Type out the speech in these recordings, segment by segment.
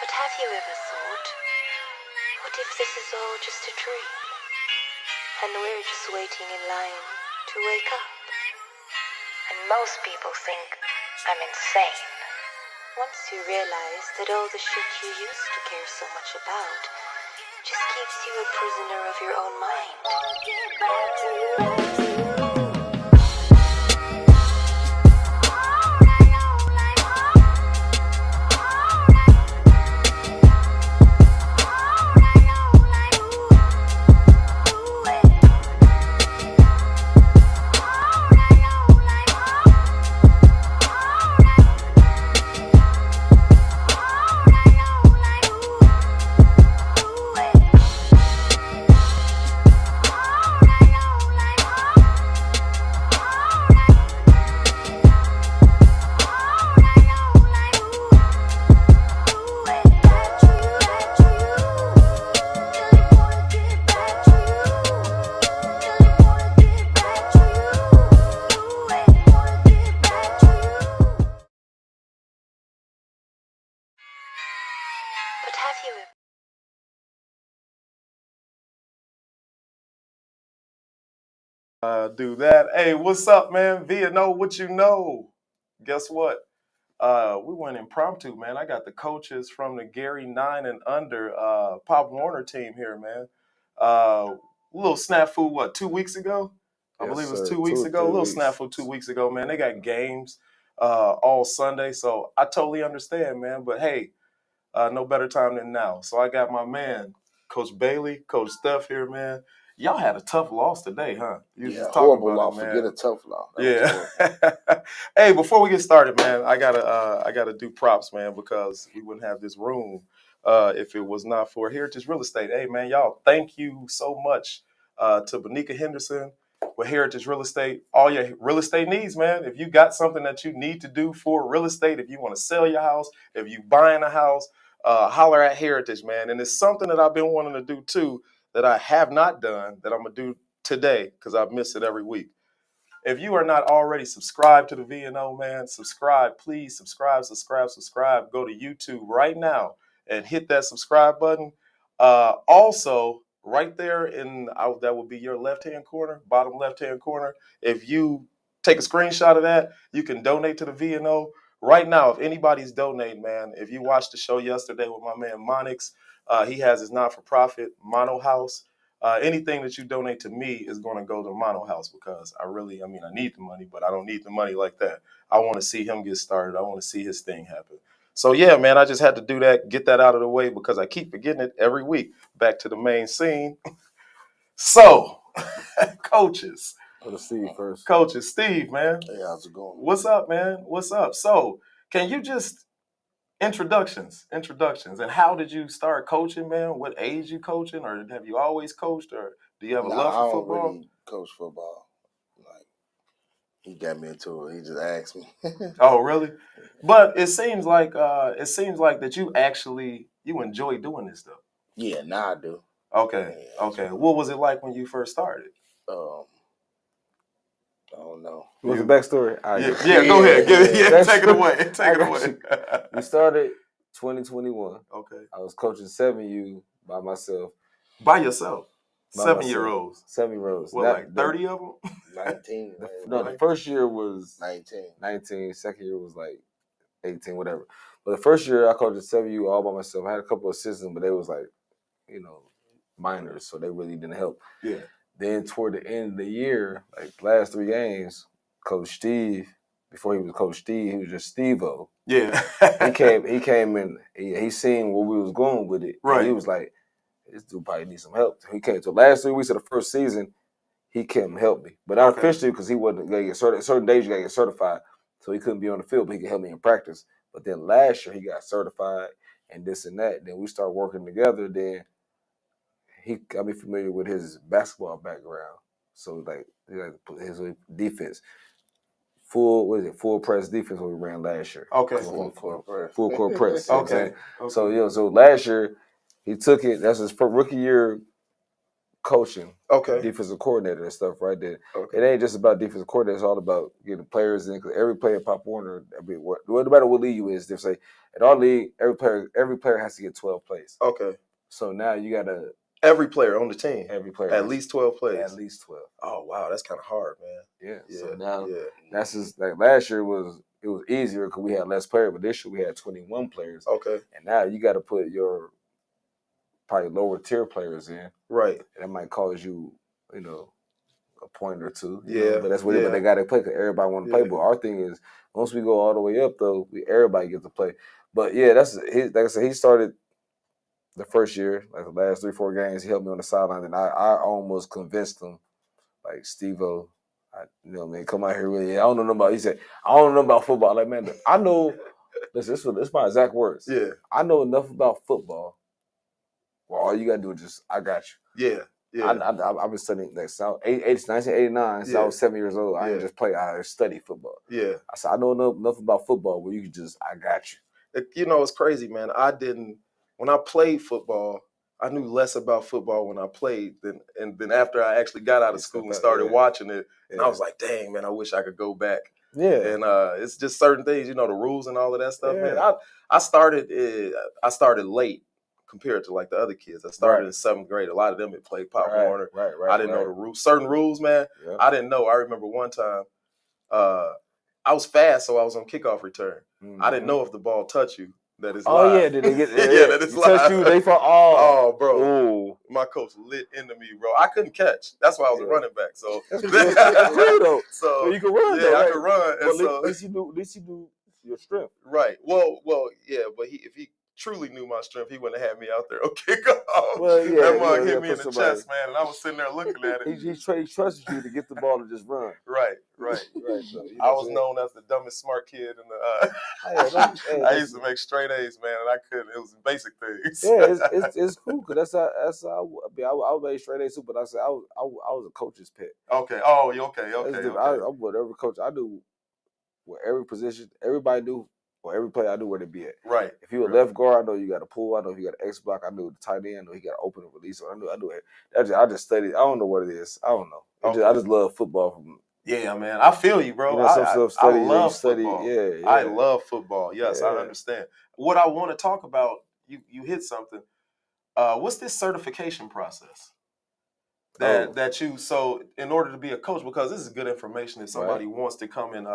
But have you ever thought, what if this is all just a dream? And we're just waiting in line to wake up? And most people think I'm insane. Once you realize that all the shit you used to care so much about just keeps you a prisoner of your own mind. But have you ever... Do that. Hey, what's up, man? Via know what you know. Guess what? We went impromptu, man. I got the coaches from the Gary 9 and under Pop Warner team here, man. Little snafu, what, 2 weeks ago? I believe it was 2 weeks ago. A little snafu 2 weeks ago, man. They got games all Sunday, so I totally understand, man. But hey, no better time than now. So I got my man, Coach Bailey, Coach Steph here, man. Y'all had a tough loss today, huh? You just horrible loss. Forget a tough loss. Yeah. Hey, before we get started, man, I gotta do props, man, because we wouldn't have this room if it was not for Heritage Real Estate. Hey, man, y'all, thank you so much to Bonica Henderson with Heritage Real Estate. All your real estate needs, man. If you got something that you need to do for real estate, if you want to sell your house, if you buying a house, holler at Heritage, man. And it's something that I've been wanting to do too, that I have not done, that I'm gonna do today because I've missed it every week. If you are not already subscribed to the VNO, man, subscribe, please subscribe. Go to YouTube right now and hit that subscribe button. Also, right there that will be your left-hand corner, bottom left-hand corner. If you take a screenshot of that, you can donate to the VNO. Right now, if anybody's donating, man, if you watched the show yesterday with my man Monix, he has his not-for-profit Mono House. Anything that you donate to me is going to go to Mono House because I need the money, but I don't need the money like that. I want to see him get started. I want to see his thing happen. So, yeah, man, I just had to do that, get that out of the way because I keep forgetting it every week. Back to the main scene. So, coaches. Go to Steve first. Coaches, Steve, man. Hey, how's it going? What's up, man? What's up? So, can you just... Introductions. And how did you start coaching, man? What age you coaching, or have you always coached, or do you have a love for football? I don't really coach football. Like, he got me into it. He just asked me. Oh, really? But it seems like that you enjoy doing this stuff. Yeah, now I do. Okay. Yeah, okay. What was it like when you first started? I don't know. What's the backstory? Yeah, go ahead. Take it away. We started 2021. Okay. I was coaching 7U by myself. By yourself? By 7-year-olds? 7-year-olds. What, like 30 of them? 19. The first year was 19. Second year was like 18, whatever. But the first year I coached 7U all by myself. I had a couple of assistants, but they was like, minors, so they really didn't help. Yeah. Then toward the end of the year, like the last 3 games, Coach Steve, before he was Coach Steve, he was just Steve-O. Yeah. he came in, he seen where we was going with it. Right. He was like, this dude probably needs some help. He came to the last 3 weeks of the first season, he came help me. But not officially because he wasn't going to get certified. Certain days you got to get certified, so he couldn't be on the field, but he could help me in practice. But then last year he got certified and this and that. Then we started working together. Then he got me familiar with his basketball background. So like his defense. Full press defense when we ran last year. Okay. Full court press. Okay. So so last year he took it. That's his rookie year coaching, Okay. defensive coordinator and stuff, right? That Okay. it ain't just about defensive coordinator. It's all about getting players in. Because every player at Pop Warner, no matter what league you is, they say at our league, every player has to get 12 plays. Okay. So now you gotta every player on the team. Every player at least 12 plays. At least 12. Oh wow, that's kind of hard, man. Yeah. So now yeah. that's just like last year was easier because we had less players, but this year we had 21 players. Okay. And now you got to put your probably lower tier players in. Right. And that might cause you, a point or two. Yeah. But that's what but they got to play because everybody want to play. But our thing is, once we go all the way up, though, everybody gets to play. But yeah, like I said, he started the first year, like the last 3-4 games, he helped me on the sideline, and I almost convinced him, like Steve-O, man, come out here with you. I don't know nothing about. He said, I don't know about football. Like, man, I know. Listen, this is my exact words. Yeah. I know enough about football. Well, all you gotta do is just, I got you. Yeah. Yeah. I've been studying like 1989, since I was 7 years old. I didn't just play. I studied football. Yeah. I said I know enough about football where you can just, I got you. It's crazy, man. When I played football, I knew less about football when I played than after I actually got out of school and started watching it. And I was like, dang, man, I wish I could go back. Yeah. And it's just certain things, the rules and all of that stuff, Yeah. man. I started late compared to like the other kids. I started in 7th grade. A lot of them had played Pop Warner. Right. I didn't know the rules. Certain rules, man, I didn't know. I remember one time I was fast, so I was on kickoff return. Mm-hmm. I didn't know if the ball touched you. That is live. Oh yeah, did they get? that is live. Touch you, they fall. Oh, bro, ooh. My coach lit into me, bro. I couldn't catch. That's why I was a running back. So, so you can run. Yeah, though, I right? could run. And well, at least you knew your strength. Right. Well, yeah. But if he truly knew my strength, he wouldn't have had me out there on kickoff. Well, yeah, that mug hit me in the somebody. chest, man, and I was sitting there looking at it. He trusted you to get the ball and just run. Right. So, I was known as the dumbest smart kid in the. I used to make straight A's, man, and I couldn't. It was basic things. Yeah, it's cool because that's how I made straight A's too. But I said I was a coach's pet. Okay. Oh, okay. I'm whatever coach. I knew what every position. Everybody knew. Or every player I knew where to be at. Right. If you were left guard, I know you got to pull. I know you got an X block. I knew the tight end. I know he got to open and release. So I knew it. I just studied. I don't know what it is. I don't know. I just love football. Yeah, man. I feel you, bro. I love football. Yeah. I love football. Yes, yeah. I understand. What I want to talk about, you hit something. What's this certification process? That you, so in order to be a coach, because this is good information if somebody wants to come in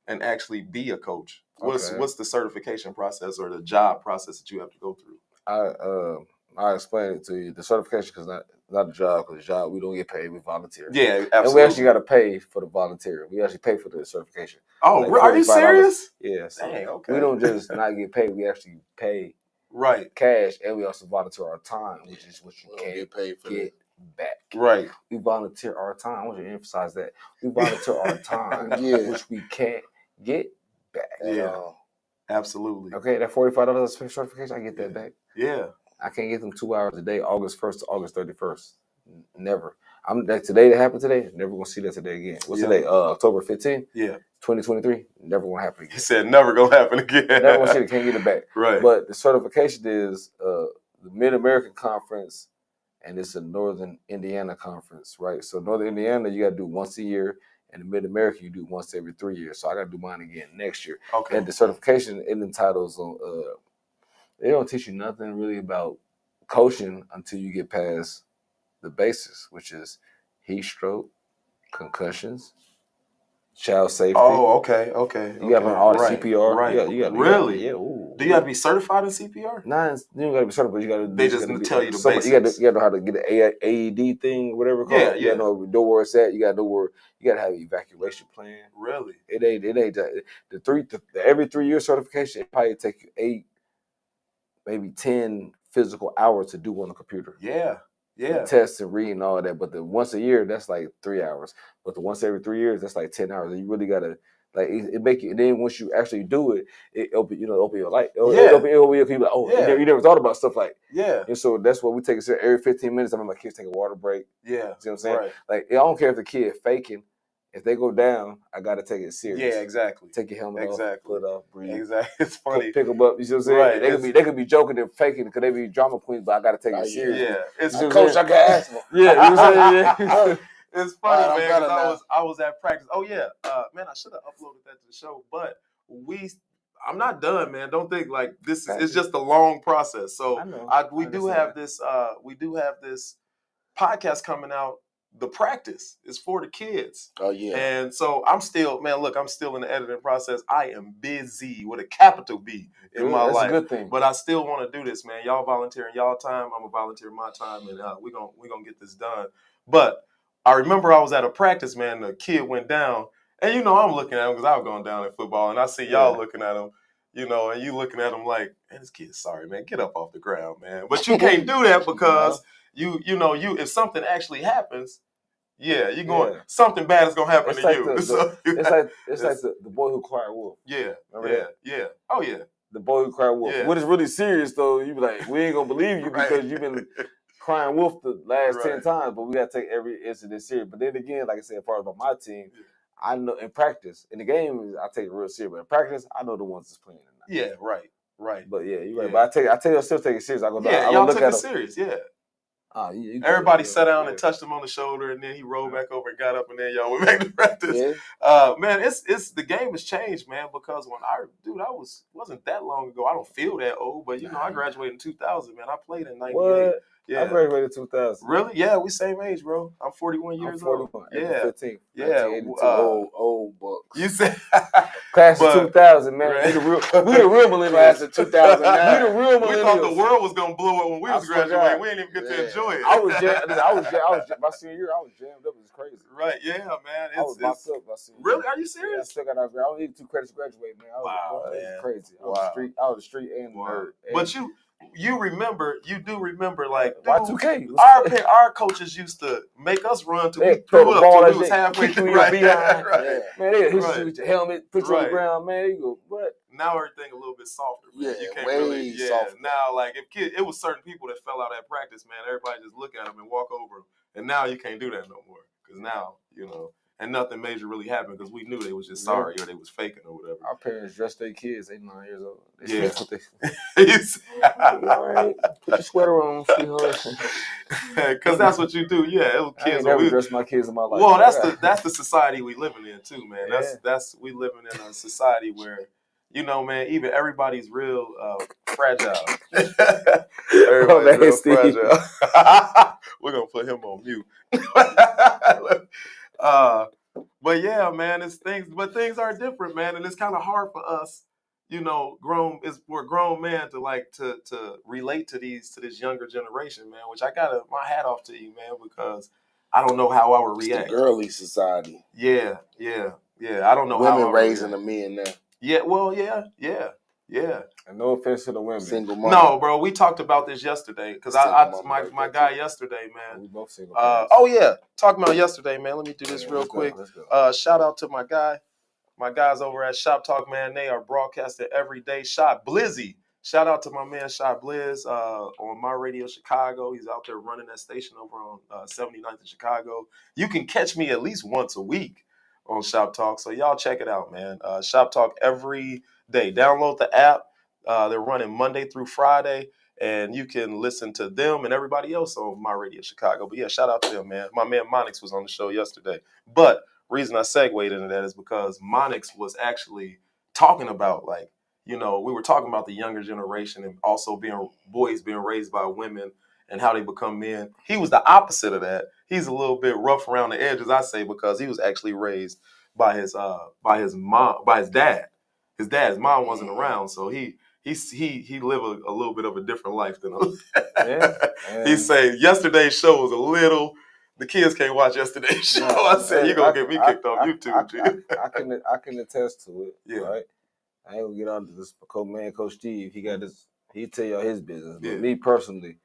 and actually be a coach. What's the certification process or the job process that you have to go through? I'll explain it to you. The certification, because not a job, because job we don't get paid, we volunteer. Yeah, absolutely. And we actually got to pay for the volunteer. We actually pay for the certification. Oh, like are you serious? Yeah. So dang, okay. We don't just not get paid. We actually pay cash, and we also volunteer our time, which is what you can't get paid for get back. Right. We volunteer our time. I want you to emphasize that. We volunteer our time, which we can't get back. Yeah. Absolutely. Okay, that $45 certification, I get that back. Yeah. I can't get them 2 hours a day, August 1st to August 31st. Never. Today that happened today, never gonna see that today again. What's today? October 15th? Yeah. 2023. Never gonna happen again. He said never gonna happen again. Never gonna see it, can't get it back. Right. But the certification is the Mid-American Conference, and it's a Northern Indiana Conference, right? So Northern Indiana, you gotta do once a year. And the Mid-America, you do once every 3 years. So I got to do mine again next year. Okay. And the certification, it entitles on, they don't teach you nothing really about coaching until you get past the basics, which is heat stroke, concussions, child safety. Oh, okay. You got to learn all the CPR. Right. You got really? Yeah. Ooh. Do you have to be certified in CPR? Nah, you don't got to be certified. You got to. They just tell you the basics. You got to know how to get an AED thing, whatever it's called. Yeah. You got to know where it's at. You got to know where. You got to have an evacuation plan. Really? It ain't the every 3 year certification. It probably take you 8, maybe 10 physical hours to do on the computer. Yeah. The tests and reading and all of that. But the once a year, that's like 3 hours. But the once every 3 years, that's like 10 hours. And you really gotta it make you. And then once you actually do it, it open your light. It open your people. Like, you never thought about stuff like And so that's what we take it every 15 minutes. I remember my kids take a water break. Yeah, see what I'm saying? Right. Like I don't care if the kid faking. if they go down, I gotta take it serious. Yeah, exactly. Take your helmet off, put it off, breathe. Exactly. It's funny. Pick them up. You see what I'm saying? Right. They could be joking and faking because they be drama queens, but I gotta take it serious. Yeah, it's coach. I got asthma. Yeah, you know what I'm saying? It's funny, man. Because I was at practice. Oh yeah, man. I should have uploaded that to the show, but I'm not done, man. Don't think like this is. It's just a long process. So we do have this podcast coming out. The practice is for the kids. Oh yeah. And so I'm still in the editing process. I am busy with a capital B in my life. That's a good thing. But I still want to do this, man. Y'all volunteering y'all time. I'm gonna volunteer my time, and we're gonna get this done. But I remember I was at a practice, man. The kid went down, and I'm looking at him because I was going down in football, and I see y'all looking at him. And you looking at him like, man, this kid's sorry, man. Get up off the ground, man. But you can't do that because you if something actually happens, you're going something bad is gonna happen to you. It's like the boy who cried wolf. Yeah. Oh yeah. The boy who cried wolf. What is really serious though, you be like, we ain't gonna believe you because you've been crying wolf the last 10 times, but we gotta take every incident serious. But then again, like I said, as far as about my team, I know in practice, in the game, I take it real serious. But in practice, I know the ones that's playing. Yeah, right. But you're right. But I tell you, I still take it serious. I go down. Yeah, y'all took it serious. Yeah. Everybody sat down and and touched him on the shoulder, and then he rolled back over and got up, and then y'all went back to practice. Yeah. Man, it's the game has changed, man. Because when wasn't that long ago. I don't feel that old, but I graduated in 2000, man. I played in '98. What? Yeah. I graduated in 2000. Really? Yeah, we same age, bro. I'm 41 years old. Yeah. 15. Yeah. Old bucks. You said class of 2000, man. Right. We the real millennials. Class of 2009. We the real millennials. We thought the world was gonna blow up when we was graduating. We didn't even get to enjoy it. I was my senior year. I was jammed up. It was crazy. Right? Yeah, man. I was locked up my senior year. Really? Are you serious? Yeah, I still got out. I only needed 2 credits to graduate, man. It was crazy. I was the street and nerd. But you do remember, like, dude, Y2K. Our coaches used to make us run till we threw up till we was halfway through. Right. Man, they hit you with your helmet, put you on the ground, man. You go, what? Now everything a little bit softer. Man. Yeah, you can't way softer. Now, like, it was certain people that fell out at practice, man. Everybody just look at them and walk over them. And now you can't do that no more. Because now, and nothing major really happened because we knew they was just sorry or they was faking or whatever. Our parents dressed their kids. They 9 years old. All right. Put your sweater on, sweetheart. Because that's what you do. Yeah, it was kids. I never dressed my kids in my life. Well, that's the society we living in too, man. That's we living in a society where man, even everybody's real fragile. Everybody's real fragile. We're gonna put him on mute. But yeah, man, things are different, man, and it's kind of hard for us, for a grown man to relate to this younger generation, man. Which I got my hat off to you, man, because I don't know how I would react. It's the girly society. Yeah. I don't know how women raising the men now. Yeah, well, yeah. And no offense to the women. Single mom. No, bro, we talked about this yesterday because my guy yesterday, man. We both single. Talking about yesterday, man. Let me do this real quick. Let's go. Shout out to my guys over at Shop Talk, man. They are broadcasting every day. Shot Blizzy. Shout out to my man Shot Blizz on My Radio Chicago. He's out there running that station over on 79th in Chicago. You can catch me at least once a week on Shop Talk. So y'all check it out, man. Shop Talk every day. Download the app. They're running Monday through Friday, and you can listen to them and everybody else on My Radio Chicago. But yeah, shout out to them, man. My man Monix was on the show yesterday. But reason I segued into that is because Monix was actually talking about, we were talking about the younger generation and also boys being raised by women and how they become men. He was the opposite of that. He's a little bit rough around the edges, I say, because he was actually raised by his dad. His mom wasn't around, so he lived a little bit of a different life than us. He said yesterday's show was a little. The kids can't watch yesterday's show. I said you're gonna get me kicked off YouTube, too. I can attest to it. Yeah. Right. I ain't gonna get on to this Coach Steve. He tell y'all his business. But me personally,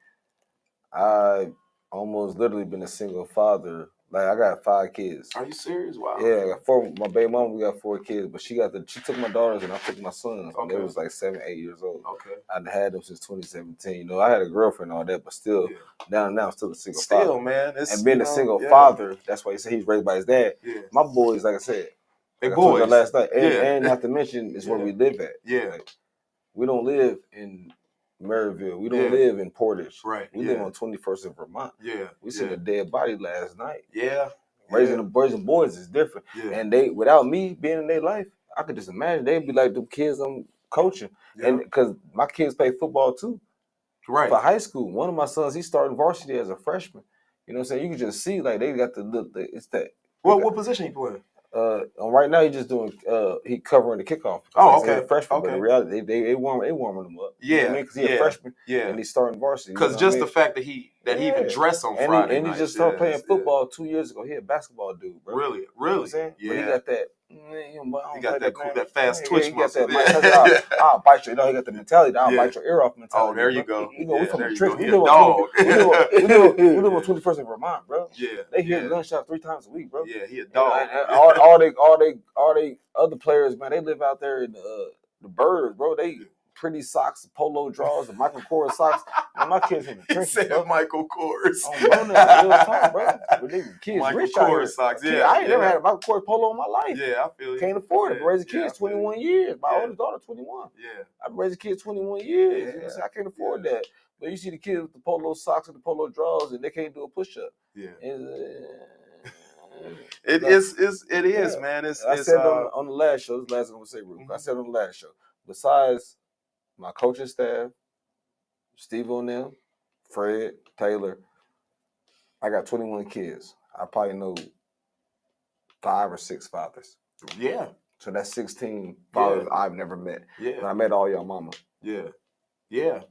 I almost literally been a single father Like I got 5 kids. Are you serious? Wow. Yeah, I got 4. My baby mom, we got 4 kids, but she took my daughters and I took my sons when they was like 7, 8 years old. Okay. I'd had them since 2017. You know, I had a girlfriend and all that, but still, now I'm still a single father. Man, and being a single father, that's why you say he's raised by his dad. Yeah. My boys, like I said, they like boys. I told you last night, and not to mention is where we live at. Yeah. Like, we don't live in Maryville. We don't live in Portage. Right. We live on 21st in Vermont. Yeah. We seen a dead body last night. Yeah. Raising boys is different. Yeah. And they, without me being in their life, I could just imagine they'd be like the kids I'm coaching. Yeah. And because my kids play football too. Right. For high school. One of my sons, he started varsity as a freshman. You know what I'm saying? You can just see like they got it's that. What position he playing? Right now he's just doing he covering the kickoff. Oh, okay. He's a freshman, but in reality they warming him up. Yeah, you know what I mean? Because he's a freshman. Yeah, and he's starting varsity. Because just the fact that he even dressed on Friday and he just started playing football 2 years ago. He a basketball dude, bro. Really? You know what I'm saying? Yeah. But he got that. He got that fast twitch muscle. I'll bite you. You know, he got the mentality. I'll bite your ear off mentality. Oh, there you go. We from the trenches. We live on 21st in Vermont, bro. Yeah. They hear gunshots 3 times a week, bro. Yeah, he a dog. All they other players, man, they live out there in the birds, bro. They pretty socks, polo draws, the Michael Kors socks. Man, my kids in the trenches. He said Michael Kors. Bro. Kids Michael rich Kors out here. Socks. I ain't never had a Michael Kors polo in my life. Yeah, I feel you. Can't afford it. I've raised kids 21 years. My oldest daughter 21. Yeah. I've raised kids 21 years. You know, so I can't afford that. But you see the kids with the polo socks and the polo draws, and they can't do a push-up. Yeah. It is, man. I said on the last show, this is the last thing I'm going to say, Ruth. I said on the last show, besides my coaching staff, Steve O'Neill, Fred, Taylor, I got 21 kids. I probably know 5 or 6 fathers. Yeah. So that's 16 fathers I've never met. Yeah. And I met all y'all mama. Yeah. Yeah.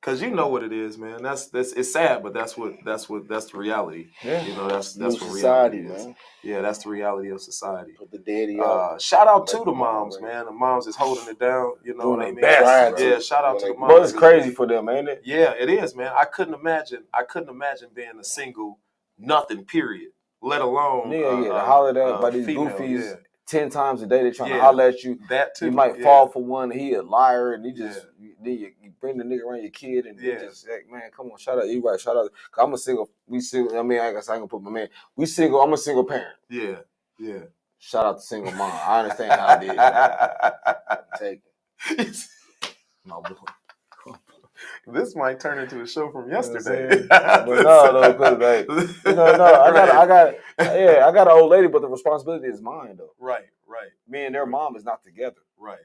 Cause you know what it is, man. That's it's sad, but that's the reality. Yeah. You know, that's New what society, reality is. Man. Yeah, that's the reality of society. Put the daddy up. Shout out to the moms, man. The moms is holding it down. You know what I mean? Best, yeah, shout out to the moms. But it's crazy for them, ain't it? Yeah, it is, man. I couldn't imagine being a single nothing, period. Let alone to holler at by these female, goofies 10 times a day. They trying to holler at you. That too. You might fall for one. He a liar, and he just you bring the nigga around your kid, and they just like, man, come on, shout out. You right, shout out. Cause I'm a single. We single. I mean, I guess I ain't gonna put my man. We single. I'm a single parent. Yeah, yeah. Shout out to single mom. I understand how it is. Take it. My boy. This might turn into a show from yesterday. But no, because like, I got an old lady, but the responsibility is mine though. Right. Me and their mom is not together. Right.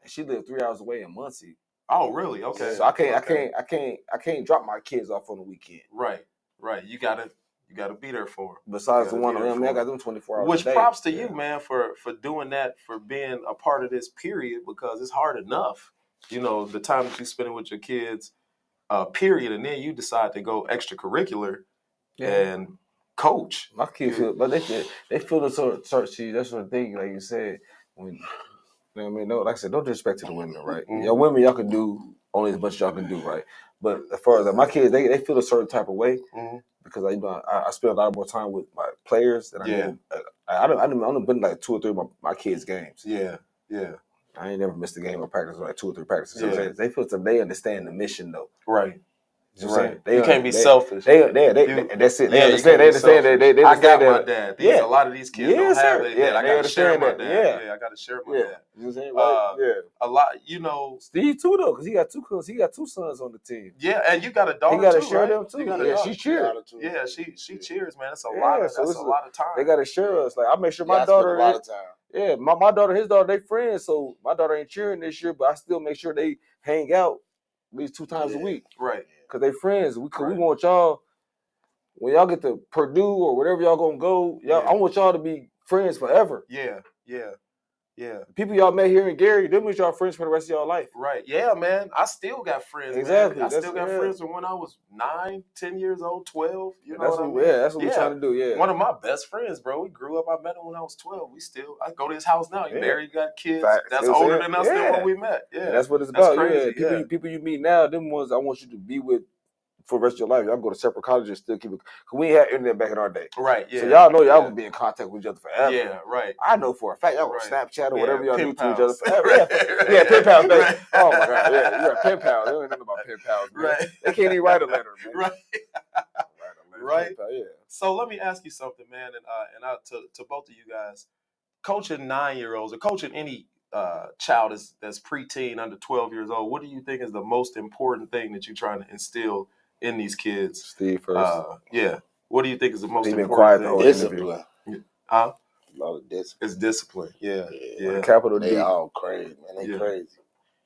And she lived 3 hours away in Muncie. Oh, really? Okay. So I can't drop my kids off on the weekend. Right. You gotta be there for them. Besides the one of them, I got them 24 hours. Which props to you, man, for doing that, for being a part of this period, because it's hard enough. You know, the time that you spending with your kids, period, and then you decide to go extracurricular and coach. My kids feel, but they feel the sort of see, that's what thing, like you said. When, you know what I mean? No, like I said, don't disrespect to the women, right? Mm-hmm. Y'all women, y'all can do only as much as y'all can do, right? But as far as like, my kids, they feel a certain type of way because I spend a lot more time with my players than I do. I've been like 2 or 3 of my kids' games. Yeah. I ain't never missed a game or practice, like 2 or 3 practices. Yeah. They feel they understand the mission though. Right. You know right. You can't be selfish. They that's it. They understand. They understand. They I got that. My dad. A lot of these kids don't have their dad. I got to share my dad. I got to share my dad. You know what I'm saying? Right? A lot. You know, Steve too though, because he got 2 sons on the team. Yeah, and you got a daughter. He got to too, share right? them too. Yeah, she cheers. Yeah, she cheers, man. It's a lot. That's a lot of time. They got to share us. Like I make sure my daughter. A lot of time. Yeah, my daughter, his daughter, they friends. So my daughter ain't cheering this year, but I still make sure they hang out at least 2 times a week. Right. Because they friends. We want y'all, when y'all get to Purdue or wherever y'all gonna go, I want y'all to be friends forever. Yeah. People y'all met here in Gary, them was y'all friends for the rest of y'all life. Right. Yeah, man. I still got friends. Exactly. Man. I still got friends from when I was 9, 10 years old, 12. You know that's what I mean? Yeah, that's what we're trying to do. Yeah. One of my best friends, bro. We grew up. I met him when I was 12. I go to his house now. He married, got kids. Facts. That's older than us than when we met. Yeah. That's what it's about. Crazy. People you meet now, them ones I want you to be with for the rest of your life. Y'all go to separate colleges and still keep it. Cause we ain't had internet back in our day. Right. Yeah. So y'all know y'all gonna be in contact with each other forever. Yeah. Right. I know for a fact y'all gonna Right. Snapchat or whatever y'all do to each other pals. forever. Right. Yeah, pen pals, baby. Right. Oh my God, yeah, you got pen pals. They don't know about pen pals, man. Right. They can't even write a letter, man. Right. Right. Pen pal, yeah. So let me ask you something, man, and to both of you guys, coaching 9-year-olds or coaching any child that's preteen under 12 years old, what do you think is the most important thing that you're trying to instill in these kids? Steve first. Yeah. What do you think is the most He been important quiet the thing? whole interview. Discipline. Huh? A lot of discipline. It's discipline. Yeah. Yeah. Yeah. Capital They D. all crazy, man. They Yeah. crazy.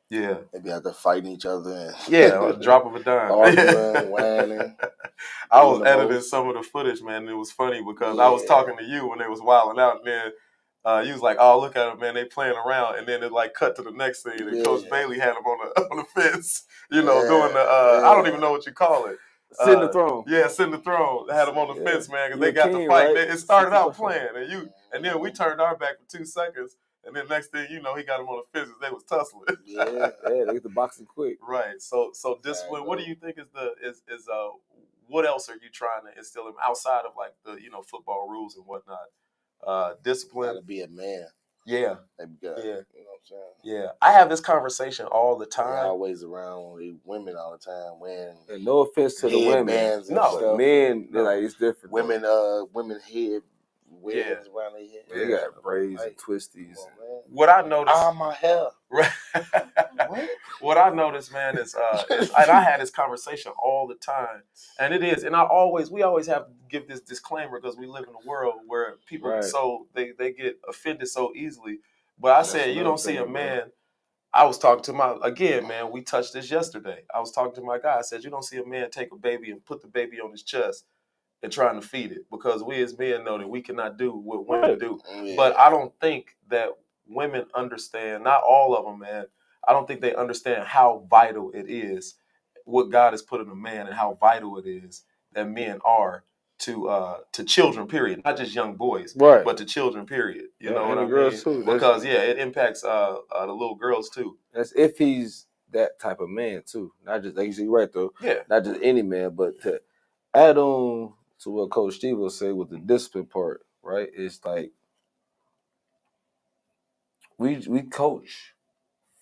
Yeah. They be out there fighting each other. And Yeah. A drop of a dime. arguing, whining. I was Doing the editing most. some of the footage, man, and it was funny because I was Yeah. talking to you when they was wilding out, and then you was like, "Oh, look at them, man, they playing around," and then it like cut to the next scene, and Coach Yeah. Bailey had them on the fence, you know, Yeah, doing the I don't even know what you call it. Sit in the throne. Yeah, sit in the throne. They had them on the Yeah. fence, man, because You they a got to king, fight. right? It started Sit in out the throne. playing, and then we turned our back for 2 seconds, and then next thing you know, he got them on the fence. They was tussling. Yeah. Yeah, they get the boxing quick. Right. So discipline. What do you think is what else are you trying to instill in outside of like the football rules and whatnot? Discipline. Gotta be a man. Yeah. They got, Yeah. you know what I'm saying? Yeah. I have this conversation all the They time. always around these women all the time wearing And no offense to the women, headbands and No. but stuff. men, they're No. like it's different. Women head wigs around their head. They got braids and Like, twisties. come on, man. What I noticed. Ah, my hair. What? What I noticed, man, is and I had this conversation all the time, and it is, and we always have to give this disclaimer because we live in a world where people Right. so they get offended so easily. But I That's said, you another don't see a thing, bro. man. I was talking to man, we touched this yesterday. I was talking to my guy. I said, you don't see a man take a baby and put the baby on his chest and trying to feed it because we as men know that we cannot do what women do. Yeah. But I don't think that women understand, not all of them, man. I don't think they understand how vital it is, what God has put in a man and how vital it is that men are to children, period. Not just young boys, Right. but to children, period. You know and what the I girls mean? too. Because it impacts the little girls too. That's if he's that type of man too. Not just like you said, right though. Yeah. Not just any man, but to add on to what Coach Steve will say with the discipline part, right? It's like we coach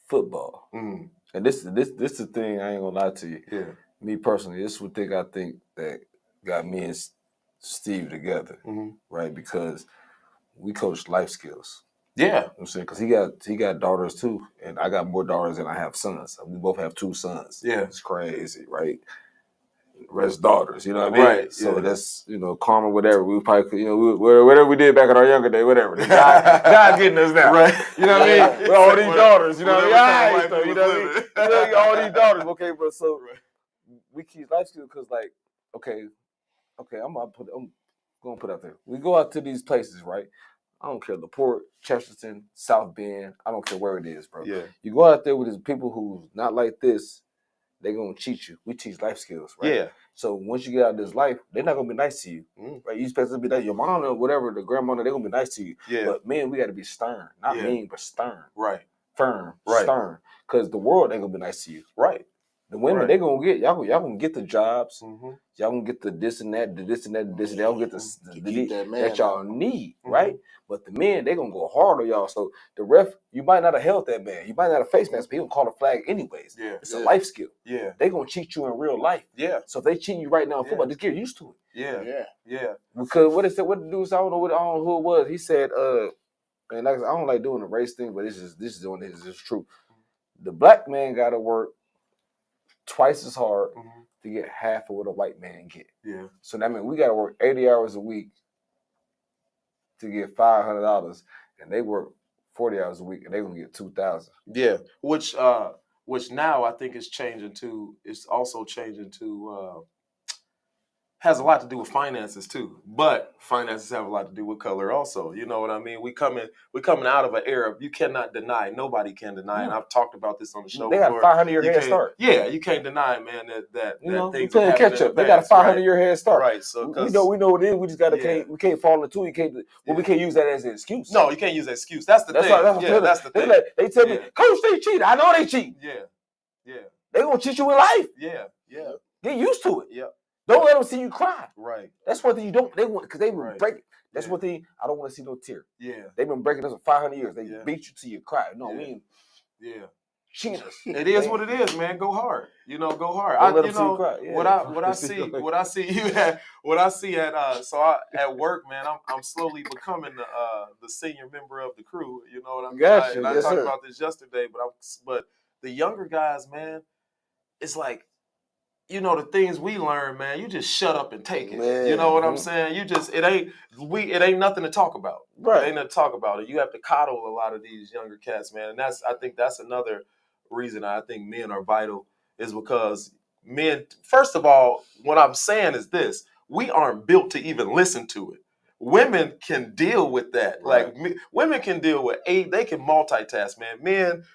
football. Mm. And this is the thing, I ain't gonna lie to you. Yeah. Me personally, this is what I think that got me and Steve together, right? Because we coach life skills. Yeah. You know what I'm saying? Because he got daughters too, and I got more daughters than I have sons. We both have 2 sons. Yeah. It's crazy, right? Rest daughters, you know what I mean? Right. So yeah. that's, karma, whatever. We probably, whatever we did back in our younger day, whatever. God getting us now. Right. You know what I mean? With all these daughters, you know what I mean? Whatever You know what I mean? You know, all these daughters. Okay, but so we keep life skills because, like, okay, I'm gonna put out there. We go out to these places, right? I don't care, LaPorte, Chesterton, South Bend. I don't care where it is, bro. Yeah. You go out there with these people who's not like this, they're gonna cheat you. We teach life skills, right? Yeah. So once you get out of this life, they're not gonna be nice to you, right? You expect to be like your mom or whatever, the grandmother, they're gonna be nice to you. Yeah. But men, we got to be stern, not mean, but stern, Right. firm, Right. stern, because the world ain't gonna be nice to you. Right. The women, they gonna get y'all gonna get the jobs, Mm-hmm. y'all gonna get the this and that, the this and that, the this and that. Y'all gonna get the that y'all need, Mm-hmm. right? But the men, they gonna go hard on y'all. So the ref, you might not have held that man, you might not have faced that, but he gonna call a flag anyways. Yeah. It's a life skill. Yeah. They gonna cheat you in real life. Yeah. So if they cheat you right now in football, just get used to it. Yeah. Yeah. Yeah. Because what the dude said, I don't know who it was. He said, and like I said, I don't like doing the race thing, but this is true. The black man gotta work twice as hard to get half of what a white man get. Yeah. So that means we gotta work 80 hours a week to get $500, and they work 40 hours a week and they're gonna get 2,000. Yeah. Which now I think is changing to. It's also changing to. Has a lot to do with finances too, but finances have a lot to do with color also. You know what I mean? We coming out of an era you cannot deny. Nobody can deny, and I've talked about this on the show. They got a 500-year head start. Yeah, you can't deny, man, that things playing catch up. They got a 500-year head start. Right. So we know what it is. We just gotta we can't fall into it. We can't use that as an excuse. No, you can't use that excuse. That's the thing. That's the thing. They tell me, Coach, they cheat. I know they cheat. Yeah. Yeah. They gonna cheat you in life. Yeah. Yeah. Get used to it. Yep. Don't let them see you cry. Right. That's one thing you don't. They want because they been Right. breaking. That's Yeah. one thing I don't want to see no tear. Yeah. They've been breaking us for 500 years. They Yeah. beat you till you cry. No, Yeah. we ain't Yeah. cheat us. It is what it is, man. Go hard. Go hard. Don't let You them see you know cry. Yeah. what I see you at at work, man. I'm slowly becoming the senior member of the crew. You know what I mean? Gotcha. And I Yes, talked sir. about this yesterday, but the younger guys, man, it's like, the things we learn, man, you just shut up and take it. Man. You know what I'm saying? It ain't nothing to talk about. Right. It ain't nothing to talk about. You have to coddle a lot of these younger cats, man. And I think that's another reason I think men are vital, is because men, first of all, what I'm saying is this: we aren't built to even listen to it. Women can deal with that. Right. Like women can deal with they can multitask, man. Men,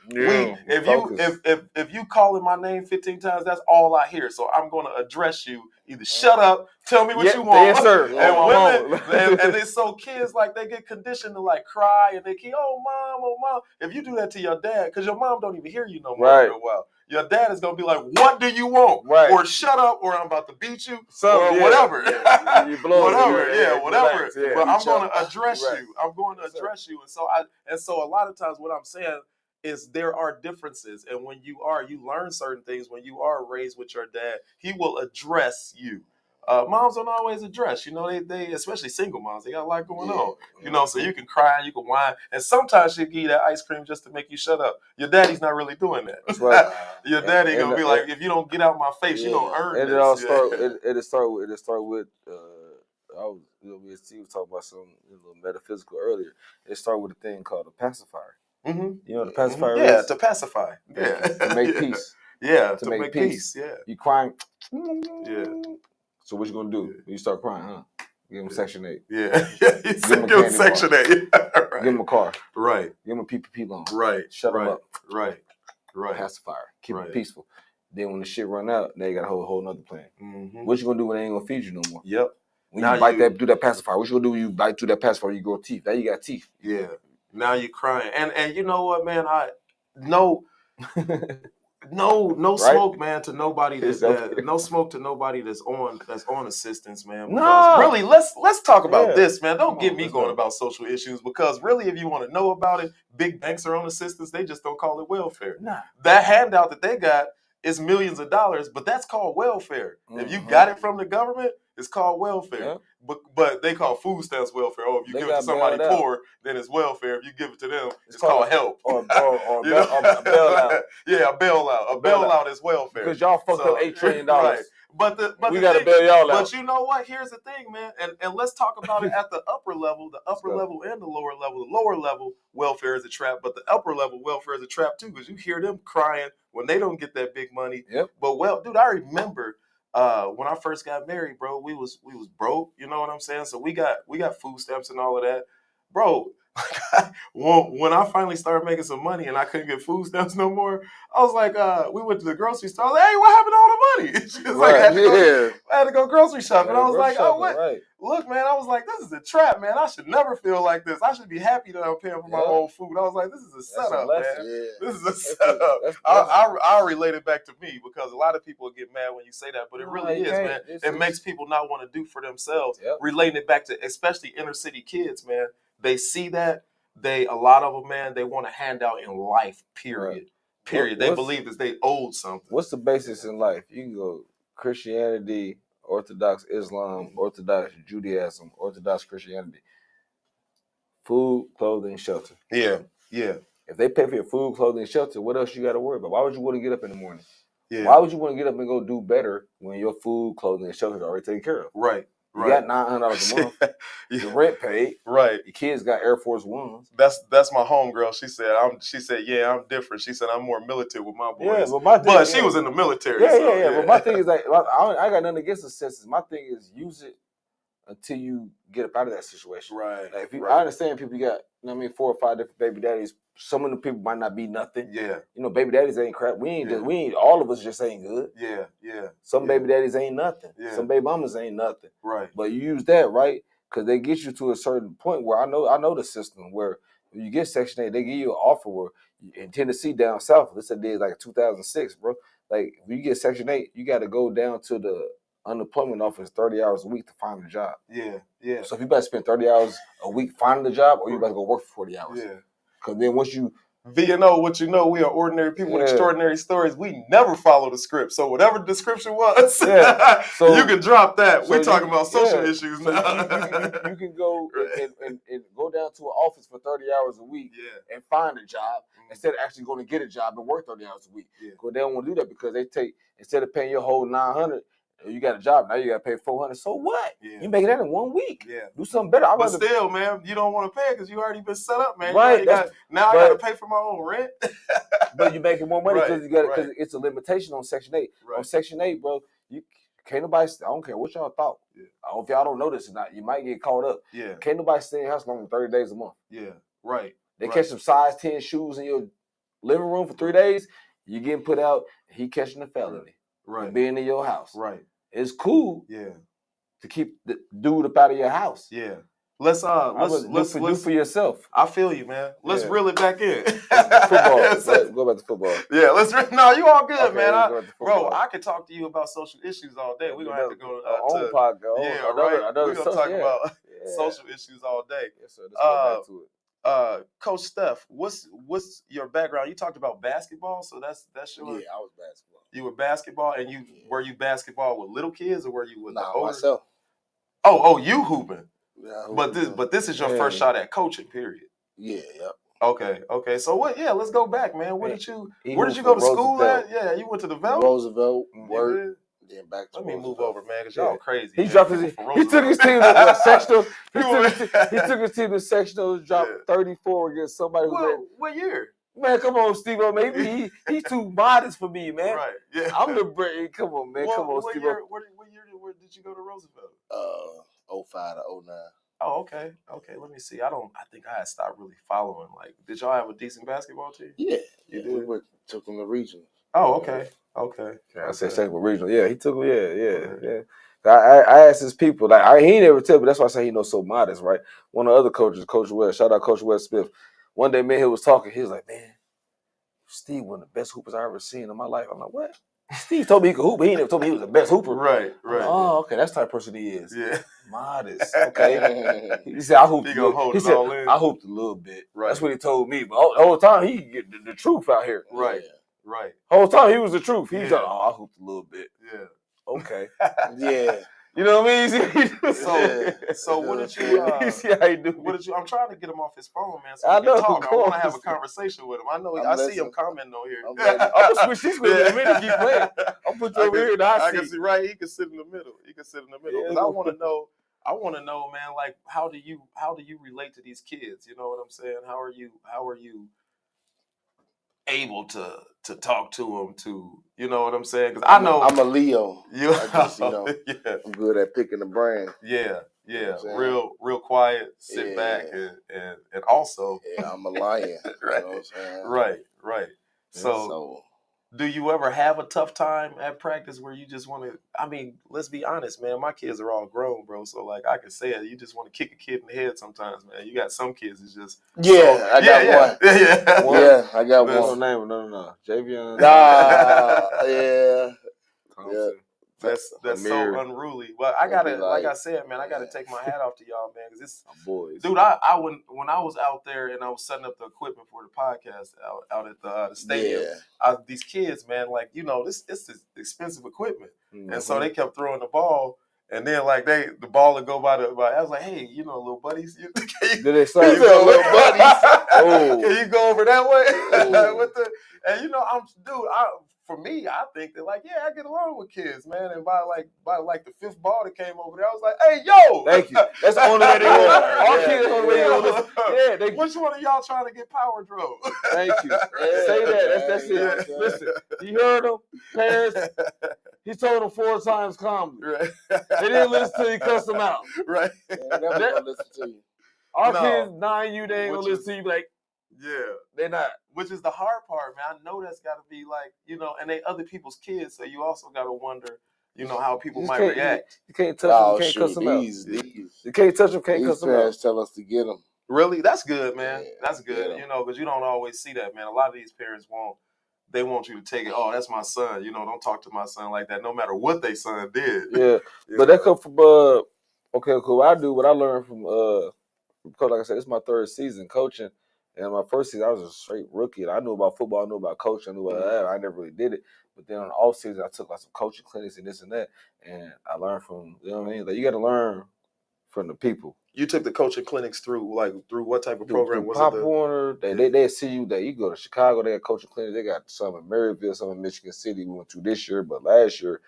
Focus. if you calling my name 15 times, that's all I hear. So I'm going to address you. Either shut up, tell me what you want. Yes, sir. And women, and it's so kids, like, they get conditioned to like cry, and they keep, oh mom. If you do that to your dad, because your mom don't even hear you no more after a while, your dad is gonna be like, what do you want? Right. Or shut up, or I'm about to beat you, or whatever. You blow whatever. relax, yeah. But I'm going to address Right. you. I'm going to address you. And so a lot of times what I'm saying is there are differences. And when you learn certain things. When you are raised with your dad, he will address you. Moms don't always address, they especially single moms, they got a lot going on, so you can cry, you can whine, and sometimes she'll give you that ice cream just to make you shut up. Your daddy's not really doing that. That's right. Your daddy gonna be like, if you don't get out my face, you don't earn and this. It all start. It start with. I was, we was talking about some little metaphysical earlier. It started with a thing called a pacifier. Mm-hmm. You know what a pacifier is? Yeah, to pacify. Yeah, to make peace. Yeah, to make peace. Yeah, you crying. Yeah. So what you gonna do when you start crying, huh? Give him Section 8. Yeah. Give him Section 8. Right. Give him a car. Right. Give him a PPP loan. Right. Shut him up. Right. Pacifier. Keep it peaceful. Then when the shit run out, now you got a whole nother plan. Mm-hmm. What you gonna do when they ain't gonna feed you no more? Yep. When you do that pacifier. What you gonna do when you bite through that pacifier? You grow teeth. Now you got teeth. Yeah. Now you're crying. And you know what, man? No right? Smoke, man, to nobody no smoke to nobody that's on assistance, man. Because really, let's talk about this, man. Don't get me going about social issues, because really, if you want to know about it, big banks are on assistance. They just don't call it welfare. Nah. That handout that they got is millions of dollars, but that's called welfare. Mm-hmm. If you got it from the government, it's called welfare. Yeah. But they call food stamps welfare. Oh, if you give it to somebody poor, then it's welfare. If you give it to them, it's called help. Or a bailout. Yeah, a bailout. A bailout is welfare. Because y'all fucked up $8 trillion. Right. But we got to bail y'all out. But you know what? Here's the thing, man. And let's talk about it at the upper level, level and the lower level. The lower level welfare is a trap, but the upper level welfare is a trap too, because you hear them crying when they don't get that big money. Yep. But dude, I remember when I first got married, bro, we was broke, you know what I'm saying? So we got food stamps and all of that. Bro, when I finally started making some money and I couldn't get food stamps no more, I was like, we went to the grocery store. I was like, hey, what happened to all the money? She was like, I had to go grocery shopping. I was like, oh, what? Right. Look, man, I was like, this is a trap, man. I should never feel like this. I should be happy that I'm paying for my own food. I was like, this is a setup, man. Yeah. This is a setup. I'll relate it back to me, because a lot of people get mad when you say that, but it really is, man. It makes people not want to do for themselves. Yep. Relating it back to especially inner city kids, man. They see that. A lot of them, man, they want a handout in life, period. Right. Period. They believe that they owed something. What's the basis in life? You can go Christianity, Orthodox Islam, Orthodox Judaism, Orthodox Christianity. Food, clothing, shelter. Yeah. If they pay for your food, clothing, shelter, what else you got to worry about? Why would you want to get up in the morning? Yeah. Why would you want to get up and go do better when your food, clothing, and shelter are already taken care of? Right. You got $900 a month. The rent paid. Right. Your kids got Air Force Ones. That's my homegirl. She said, yeah, I'm different. She said, I'm more militant with my boys. Yeah, but she was in the military. Yeah. But my thing is, like, I got nothing against the census. My thing is, use it until you get up out of that situation. Right. Like, I understand people got, 4 or 5 different baby daddies. Some of the people might not be nothing. Yeah. Baby daddies ain't crap. We ain't all of us just ain't good. Yeah. Some baby daddies ain't nothing. Yeah. Some baby mamas ain't nothing. Right. But you use that, right? Because they get you to a certain point where I know the system where when you get Section 8, they give you an offer where in Tennessee down south, this did like 2006, bro. like if you get Section 8, you got to go down to the unemployment office 30 hours a week to find a job. Yeah, yeah. So if you better spend 30 hours a week finding a job, or you better go work for 40 hours. Yeah. Because then once you VNO, what you know, we are ordinary people with extraordinary stories. We never follow the script. So whatever the description was, so you can drop that. So we're talking about social issues so now. you can go and go down to an office for 30 hours a week and find a job instead of actually going to get a job and work 30 hours a week. Because they don't want to do that because they take, instead of paying your whole $900, you got a job, now you got to pay $400. So what? You making that in 1 week. Do something better. But still, man, you don't want to pay because you already been set up, man. Right. Now I got to pay for my own rent. But you're making more money because it's a limitation on Section 8. On Section 8, bro, you can't nobody, I don't care what y'all thought. If y'all don't know this or not, you might get caught up. Can't nobody stay in your house longer than 30 days a month. They catch some size 10 shoes in your living room for 3 days, you getting put out, he catching a felony. Being in your house. It's cool to keep the dude up out of your house. Let's do for yourself. I feel you, man. Let's reel it back in. Football. Let's go back to football. No, you all good, man. Bro, I could talk to you about social issues all day. We're gonna have to go to podcast. We're gonna talk about social issues all day. Yes, sir. Let's go back to it. Coach Steph, what's your background? You talked about basketball, so that's your. Yeah, I was basketball. You were basketball, and were you basketball with little kids, or were you with myself? Oh, you hooping. Yeah, but this is your first shot at coaching, period. Yeah, yep. Okay. So what? Yeah, let's go back, man. Where did you go to school at? Yeah, you went to the Veld? Roosevelt, work, then back to. Let me move over, man, because y'all crazy. He dropped his. He took his team to sectionals. He took his team to sectionals. Dropped 34 against somebody who. What year? Man, come on, Steve. Maybe he's too modest for me, man. Right. Yeah. I'm the brain. Come on, man. Come on, Steve. What year did you go to Roosevelt? 05 to 09. Oh, okay. Let me see. I think I had stopped really following. Like, did y'all have a decent basketball team? Yeah. You did? We took them to regional. Oh, okay. I said second with regional. Yeah, he took him. Yeah. I asked his people, like he never tell me. That's why I say he knows so modest, right? One of the other coaches, Coach West, shout out Coach West Smith. One day, man, he was talking. He was like, "Man, Steve, one of the best hoopers I ever seen in my life." I'm like, "What?" Steve told me he could hoop, but he never told me he was the best hooper. Right. Like, oh, okay, that's the type of person he is. Yeah, modest. Okay. He said, "I hooped." He said, "I hooped a little bit." Right. That's what he told me. But the whole time he get the truth out here. Right. Whole time he was the truth. He was like, "Oh, I hooped a little bit." Yeah. Okay. Yeah. You know what I mean? So what did you? You see how he do? What did you? I'm trying to get him off his phone, man. So I we can know. talk. I want to have a conversation with him. I know. I see him commenting on here. I'm gonna switch this with him in a minute. Keep playing. I'll put you over here in the hot seat. I can see. Right, he can sit in the middle. Because I want to know. I want to know, man. Like, how do you relate to these kids? You know what I'm saying? How are you able to talk to them? To, you know what I'm saying? Because I know I'm a Leo. Yeah. I'm good at picking the brain. Yeah. Real quiet, sit back, and also. Yeah, I'm a lion. Right. You know what I'm saying? Right. So, do you ever have a tough time at practice where you just want to? I mean, let's be honest, man. My kids are all grown, bro. So, like, I can say it. You just want to kick a kid in the head sometimes, man. You got some kids that's just. Yeah, I got one. Yeah, I got one. No. Javion. Yeah. That's so unruly. Well, I gotta, like I said, man, I gotta take my hat off to y'all, man, because it's boys. Dude, I when I was out there and I was setting up the equipment for the podcast out at the stadium, these kids, man, like, you know, this expensive equipment, and so they kept throwing the ball. And then, like, the ball would go by I was like, hey, you know, little buddies. Did they say little buddies? Can you go over that way? And you know, for me, I think that, like, yeah, I get along with kids, man. And by the fifth ball that came over there, I was like, hey, yo. Thank you. That's the only way they go. Our kids on the way they go. Yeah. Which one of y'all trying to get power drove? Thank you. Say that. That's it. Listen, you heard him, parents. He told them 4 times calmly. Right. They didn't listen till he cussed them out. Right. They're never gonna listen to you. Our kids, 9 you, they ain't gonna listen to you. Like, yeah, they're not. Which is the hard part, man. I know that's got to be like, you know, and they other people's kids, so you also got to wonder, you know, how people might react. You can't touch them, you can't cuss them out. You can't touch them, can't cuss them out. These parents tell us to get them. Really? That's good, man. Yeah, that's good, you know, because you don't always see that, man. A lot of these parents won't, they want you to take it. Oh, that's my son. You know, don't talk to my son like that. No matter what they son did. Yeah, but that come from okay, cool. What I learned from because like I said, it's my third season coaching, and my first season I was a straight rookie. And I knew about football, I knew about coaching, I knew about that. I never really did it. But then on the off season, I took like some coaching clinics and this and that, and I learned from what I mean. Like you got to learn from the people. You took the coaching clinics through what type of program? Through Was Pop it Warner? They see you that you go to Chicago, they got coaching clinics. They got some in Maryville, some in Michigan City. We went to this year, but last year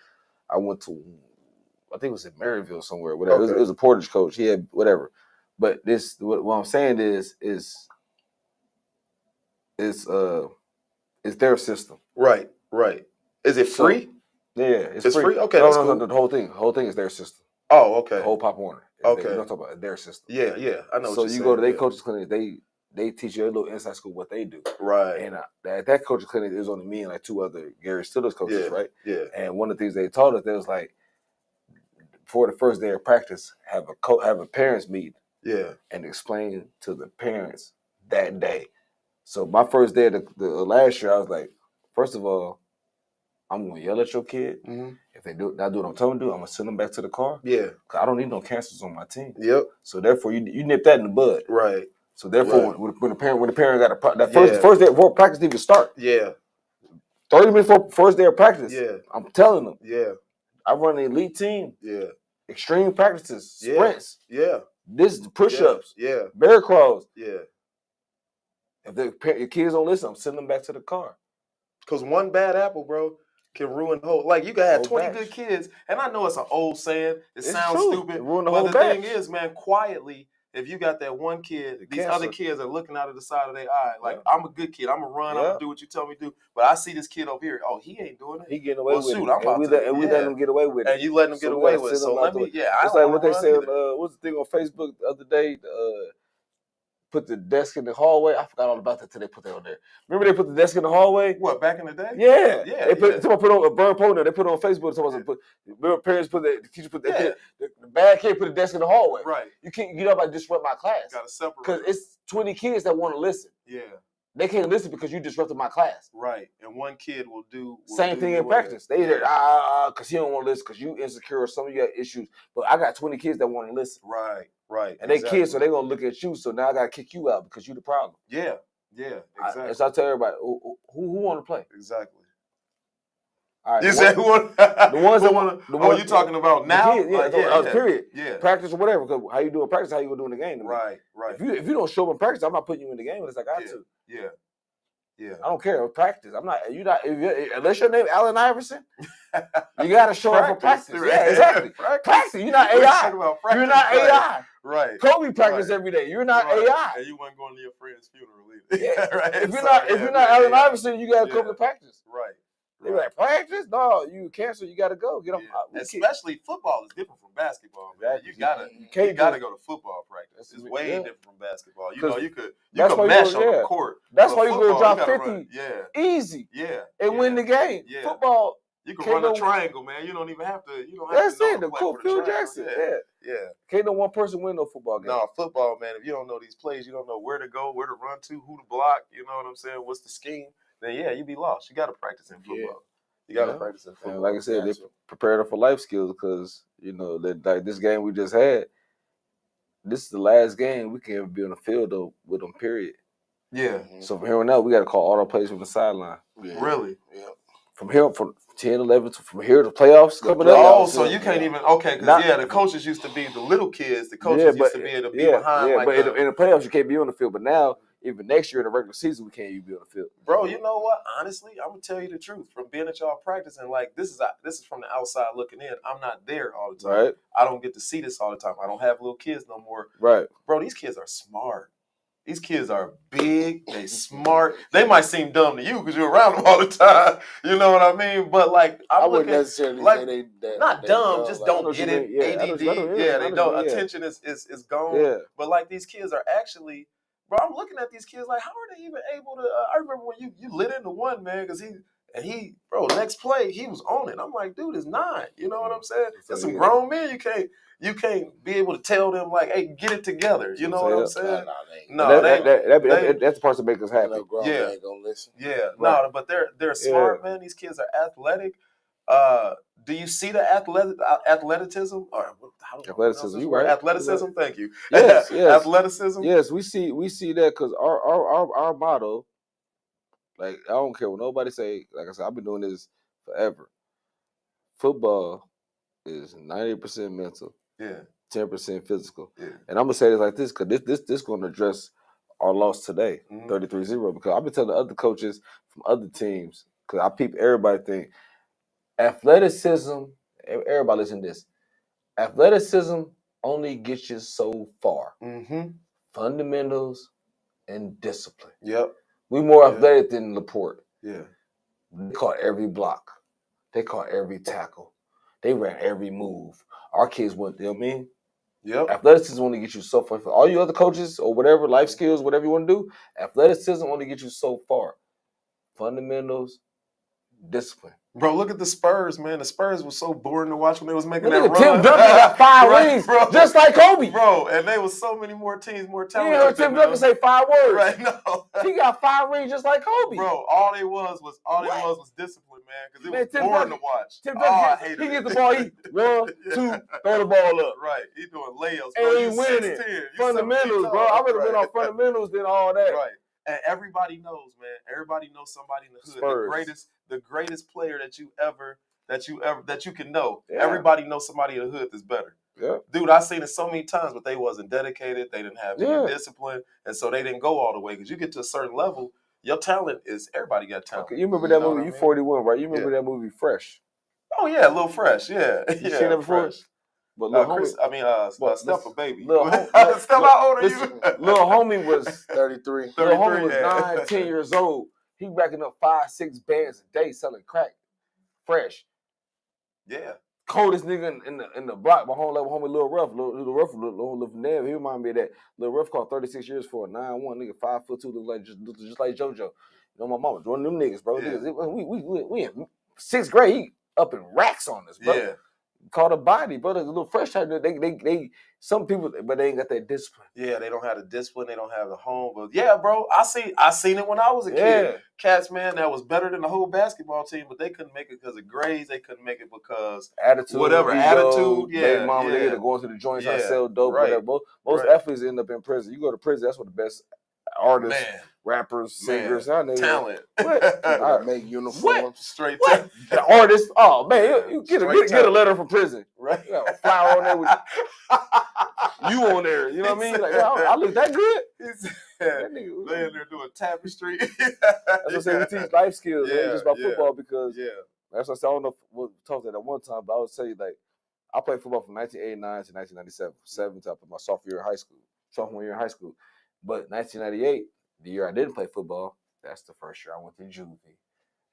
I went to, I think it was in Maryville somewhere. Whatever. Okay. It was a Portage coach. He had whatever. But what I'm saying is it's their system. Right. Is it free? Yeah, it's free. Okay, no, that's no, cool. no, the whole thing is their system. Oh, okay. The whole Pop Warner. Okay. We're not talking about their system. Yeah, I know. So what you you're go to saying, their coaches clinic, they teach you a little inside school what they do. Right. And that coaching clinic, is only me and like two other Gary Stiller's coaches, right? Yeah. And one of the things they taught us, they was like, before the first day of practice, have a parents meeting. Yeah. And explain to the parents that day. So my first day of the last year, I was like, first of all, I'm gonna yell at your kid. Mm-hmm. If they not do what I'm telling them to do, I'm gonna send them back to the car. Yeah. Cause I don't need no cancers on my team. Yep. So therefore, you nip that in the bud. Right. So therefore, Right. when the parent got that first day before practice didn't even start. Yeah. 30 minutes before first day of practice. Yeah. I'm telling them. Yeah. I run an elite team. Yeah. Extreme practices, sprints. Yeah. This push-ups. Yeah. Bear crawls. Yeah. If your kids don't listen, I'm sending them back to the car. Because one bad apple, bro, can ruin the whole. Like you can have Whole 20 batch. good kids, and I know it's an old saying. It sounds true. stupid, It ruined the but whole the batch. thing is, man, quietly, if you got that one kid, these other kids are looking out of the side of their eye. Like I'm a good kid, I'm gonna run, I'm gonna do what you tell me to do. But I see this kid over here. Oh, he ain't doing it. He getting away with shoot, it. I'm about to. And we let him get away with it. And you letting him get away with it. So let me. Yeah, it's like what they said. What's the thing on Facebook the other day? Put the desk in the hallway. I forgot all about that till they put that on there. Remember they put the desk in the hallway? What, back in the day? Yeah. Yeah. They put on a burn poster. They put it on Facebook. Remember parents put the teacher put the bad kid put the desk in the hallway. Right. You can't get up and disrupt my class. Got to separate. Because it's 20 kids that want to listen. Yeah. They can't listen because you disrupted my class. Right. And one kid will do same thing in practice. They either because he don't want to listen because you insecure or some of you got issues. But I got 20 kids that want to listen. Right. And they kids, so they gonna look at you. So now I gotta kick you out because you the problem. Yeah. Exactly. So I tell everybody who want to play. Exactly. All right. You said who want the ones that want. Oh, you talking about now? Kids, period. Yeah. Practice or whatever. Because how you do in practice, how you gonna do in the game. Right. If you don't show up in practice, I'm not putting you in the game unless I got to. Yeah. I don't care. Practice. I'm not. You not. Unless your name Allen Iverson, you gotta show up for practice. Right. Yeah, exactly. Practice. You're not AI. You're not AI. Right. Kobe practice every day. You're not AI. And you weren't going to your friend's funeral either. Yeah. Right. If you're not Allen Iverson, you gotta come to practice. Right. They be like, practice? No, you cancel. You gotta go. Get off. Especially football is different from basketball. Man. You gotta go to football practice. It's way different from basketball. You know, you could mesh on the court. That's why you go drop 50 easy. Yeah. And win the game. Yeah. Football. You can run a triangle, man. You don't even have to. You don't have That's to know it. The cool Phil Jackson. Yeah. Can't no one person win no football game. No, football, man. If you don't know these plays, you don't know where to go, where to run to, who to block. You know what I'm saying? What's the scheme? Then you be lost. You got to practice in football. Yeah. You got to practice in football. And like I said, they prepared them for life skills because like this game we just had. This is the last game we can ever be on the field though with them. Period. Yeah. So from here on out, we got to call all our plays from the sideline. Yeah. Really? Yeah. From here, from 10, 11, from here to playoffs coming up. Oh, so you can't even, because the coaches used to be the little kids. The coaches used to be able to be behind. Yeah, but in the playoffs, you can't be on the field. But now, even next year in the regular season, we can't even be on the field. Bro, you know what? Honestly, I'm going to tell you the truth. From being at y'all practice, and like, this is from the outside looking in. I'm not there all the time. Right. I don't get to see this all the time. I don't have little kids no more. Right. Bro, these kids are smart. These kids are big, they smart. They might seem dumb to you because you're around them all the time. You know what I mean? But like, I wouldn't necessarily like, say they not dumb, just don't get it. ADD. They don't. Attention is gone. Yeah. But like, these kids are actually, bro. I'm looking at these kids like, how are they even able to? I remember when you lit into one man because And he, bro, next play, he was on it. I'm like, dude, it's 9. You know what I'm saying? So, There's some grown men. You can't be able to tell them like, hey, get it together. You know what I'm saying? No, That's the part that makes us happy. grown man ain't gonna listen. Yeah, Right. no, but they're smart, man. These kids are athletic. Do you see the athleticism or Athleticism, you right? Athleticism, thank you. Yes. Athleticism. Yes, we see that because our motto, like I don't care what nobody say. Like I said, I've been doing this forever. Football is 90% mental, Yeah, 10% physical. yeah. And I'm gonna say this like this because this going to address our loss today, 33-0. Because I've been telling other coaches from other teams because I peep everybody think athleticism. Everybody listen to this. Athleticism only gets you so far. Mm-hmm. Fundamentals and discipline. Yep. We more athletic than Laporte. Yeah. They caught every block. They caught every tackle. They ran every move. Our kids went, you know what I mean? Yep. Athleticism only gets you so far. For all you other coaches or whatever, life skills, whatever you want to do, athleticism only gets you so far. Fundamentals, discipline. Bro, look at the Spurs, man. The Spurs was so boring to watch when they was making Look that at run. Tim Duncan got 5 rings, bro. just like Kobe. Bro, and there was so many more teams, more You talented. heard Tim Duncan say 5 words. Right, no. He got 5 rings just like Kobe. Bro, all it was discipline, man, because it was boring to watch. Tim Duncan, he gets the ball, he 1, 2, throw the ball up. Right, he doing layups. And bro. he winning. Fundamentals, bro. I'd rather been on fundamentals than all that. Right. And everybody knows, man. Everybody knows somebody in the hood. Spurs. The greatest player that you can know. Yeah. Everybody knows somebody in the hood that's better. Yeah. Dude, I've seen it so many times, but they wasn't dedicated. They didn't have any discipline, and so they didn't go all the way. Because you get to a certain level, your talent is everybody got talent. Okay, you remember that movie? You 41, right? You remember that movie Fresh? Oh yeah, Lil Fresh. Yeah, you seen that before? Fresh. But Lil homie, Steph a baby. Steph, how old are you? Lil homie was 33. Lil homie was 9, 10 years old. He racking up 5, 6 bands a day selling crack. Fresh. Yeah. Coldest nigga in the block. My home level homie Lil Ruff. Lil Ruff live from there. He remind me of that. Lil Ruff caught 36 years for a 9'1" nigga, 5'2", look just like JoJo. You know my mama, one of them niggas, bro. Yeah. Niggas, we in 6th grade. He up in racks on us, bro. Yeah. Caught a body, bro. A little fresh type. They some people, but they ain't got that discipline. Yeah, they don't have the discipline. They don't have the home. But yeah, bro, I seen it when I was a kid. Cats, man, that was better than the whole basketball team, but they couldn't make it because of grades. They couldn't make it because attitude, whatever attitude. Yeah, mama, they either going to the joints, trying to sell dope. Right. Whatever. Most athletes end up in prison. You go to prison, that's what the best artists, rappers, singers, talent. What? Make uniforms. What? Straight what? The artists. Oh man, you get a letter from prison. Right. You got a flower on there with you on there. You know what I mean? Like, I look that good. That nigga they in there doing tapestry. That's what I say. We teach life skills. It ain't just about football because that's what I said. I don't know if we talked that at one time, but I would say like I played football from 1989 to 1997, 7 to my sophomore year in high school. But 1998, the year I didn't play football, that's the first year I went to juvie.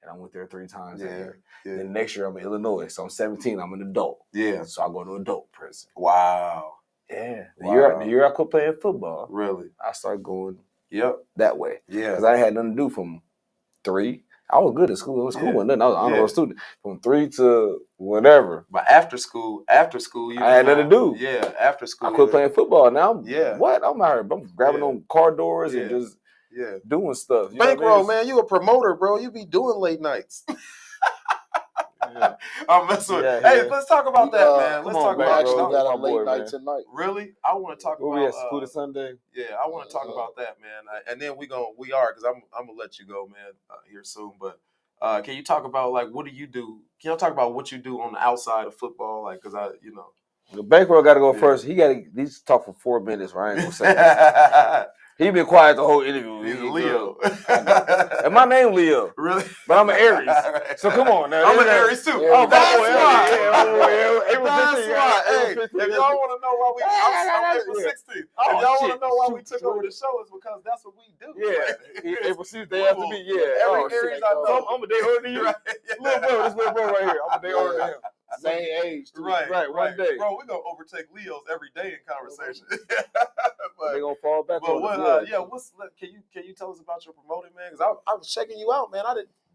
And I went there 3 times a year. Yeah. Then next year I'm in Illinois. So I'm 17, I'm an adult. Yeah. So I go to adult prison. Wow. Yeah. The year I quit playing football. Really? I started going that way. Yeah. Because I had nothing to do from 3. I was good at school. School wasn't nothing. I was an honor roll student. From 3 to whatever. But after school, I had nothing to do. Yeah, after school. I quit playing football. Now what? I'm out here. I'm grabbing on car doors and just doing stuff. Bankroll, man. You a promoter, bro. You be doing late nights. I'm messing with you. Hey, let's talk about that, man. Let's talk about actually got a late night tonight. Really? I want to talk about we at school this Sunday. Yeah, I want to talk about that, man. And then because I'm gonna let you go, man, here soon. But can you talk about like what do you do? Can you talk about what you do on the outside of football? Like, cause the bankroll got to go first. He got to talk for 4 minutes. Right? I ain't gonna say he been quiet the whole interview. He's Leo. And my name Leo. Really? But I'm an Aries. So come on now. I'm an Aries too. Yeah, that's why. That's why. Hey, if y'all want to know why I'm April 16th. If y'all want to know why we took over the show, it's because that's what we do. Yeah. April 16th, they have to be. Yeah. Every Aries I know. I'm a day older than you. This little bro right here. I'm a day older than him. Same age. Right. One day. Bro, we're going to overtake Leos every day in conversation. They're going to fall back on can you tell us about your promoting, man? Because I was checking you out, man.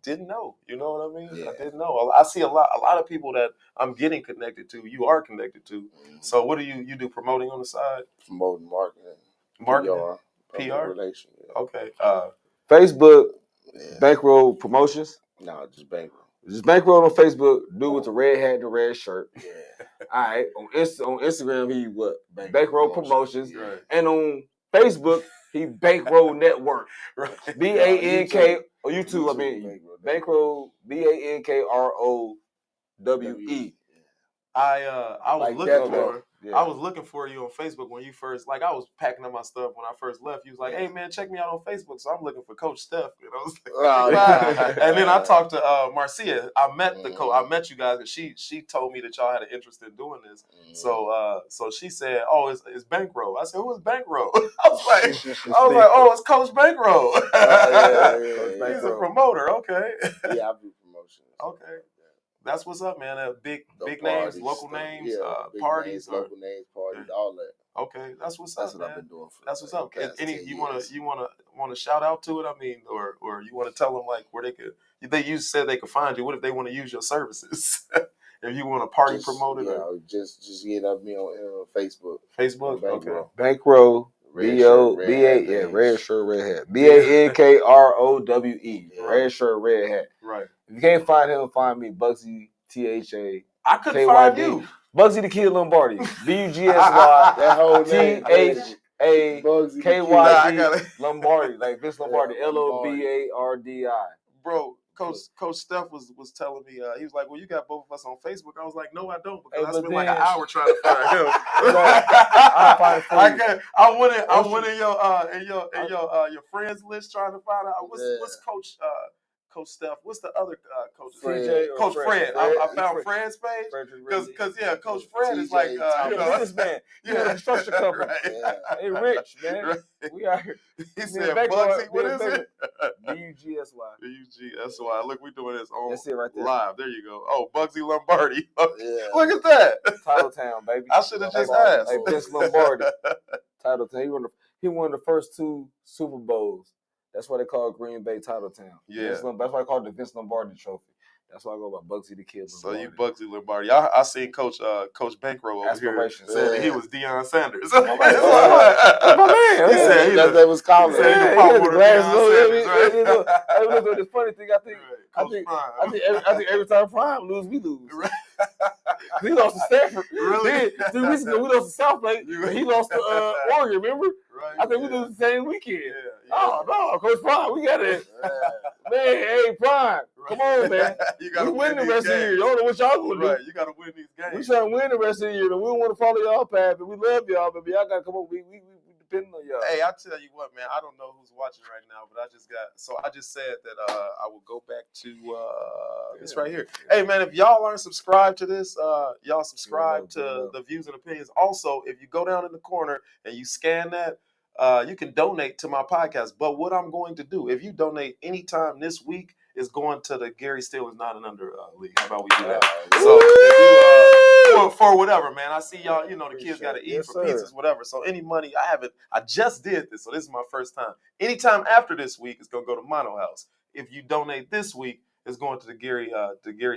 didn't know. You know what I mean? Yeah. I didn't know. I see a lot of people that I'm getting connected to. You are connected to. Mm-hmm. So what do you do? Promoting on the side? Promoting marketing, Marketing, public PR. relations. Yeah. Okay. Facebook, Yeah. Bankroll Promotions. No, just bankroll. Just Bankroll on Facebook. Dude with the red hat and the red shirt. Yeah. All right. On Instagram, he what? Bankroll Promotions. Yeah. Right. And on Facebook, he Bankroll Network. Right. BANK or YouTube. I YouTube, mean, Bankroll BANKROWE. I was Like looking Death for Row. Yeah. I was looking for you on Facebook when you first, like, I was packing up my stuff when I first left. You was like, "Hey man, check me out on Facebook." So I'm looking for Coach Steph. You know, Oh, and then I talked to Marcia. I met the coach. I met you guys, and she told me that y'all had an interest in doing this. So she said, "Oh, it's Bankroll." I said, "Who is Bankroll?" I was like, "Oh, it's Coach Bankroll." yeah. He's a promoter. Okay. Yeah, I do promotions. Okay. That's what's up, man. Big names, Parties, local stuff. names, Yeah, big parties, names, local names, parties, all that. Okay, that's what's That's up, what man. I've been doing for. That's what's up. the past Any 10 you years. want to shout out to it? I mean, or you want to tell them like where they could? You said they could find you. What if they want to use your services? If you want to party promote it, just get up me on Facebook. Facebook, Bankroll. Bankroll. Red shirt, red hat. Yeah, red shirt, red hat. BANKROWE. Red shirt, red hat. Right. If you can't find him, find me, Bugsy THA. I couldn't find you. Bugsy the Kid Lombardi. BUGSY That whole name. THAKYD Lombardi. Like Vince Lombardi. Yeah, LOBARDI. Bro, Coach Steph was telling me, he was like, "Well, you got both of us on Facebook." I was like, "No, I don't, because I spent like an hour trying to find him." I went in your friends list trying to find out what's Coach Steph. What's the other coach? Coach Fred. I found Fred's page because Coach Fred is like businessman. You know, the construction company. Right. They rich, man. Right. We out here. He said, "Bugsy, what is it?" BUGSY. BUGSY. Look, we doing this on That's it right there. live. There you go. Oh, Bugsy Lombardi. Yeah. Look at that. Titletown, baby. I should have just asked. Like Vince Lombardi. Titletown. He won the first 2 Super Bowls. That's why they call it Green Bay Titletown. Yeah. That's why I call it the Vince Lombardi Trophy. That's why I go by Bugsy the Kid Lombardi. So you Bugsy Lombardi. I seen Coach Bankroll over here saying that he was Deion Sanders. That's my man. He said that was college. He said he was The funny thing, I think every time Prime lose, we lose. Right. He lost to Stanford. Really? 2 weeks ago, we lost to South Lake. He lost to Oregon, remember? Right. I think we lose the same weekend. Yeah. Oh, no, Coach Prime, we got it. Man, hey, Prime, come on, man. We win the rest of the year. Y'all know what y'all going to do. Right, you got to win these games. We trying to win the rest of the year. We don't want to follow y'all path, but we love y'all, but y'all got to come up. We depend on y'all. Hey, I tell you what, man, I don't know who's watching right now, but I just said that I will go back to this right here. Hey, man, if y'all aren't subscribed to this, y'all subscribe to the Views and Opinions. Also, if you go down in the corner and you scan that, you can donate to my podcast. But what I'm going to do, if you donate anytime this week, is going to the Gary Steele is Not an Under League. How about we do that? So if you, for whatever, man, I see y'all, the kids got to eat for pizzas, whatever. So any money, I just did this. So this is my first time. Anytime after this week, it's going to go to Mono House. If you donate this week, it's going to the Gary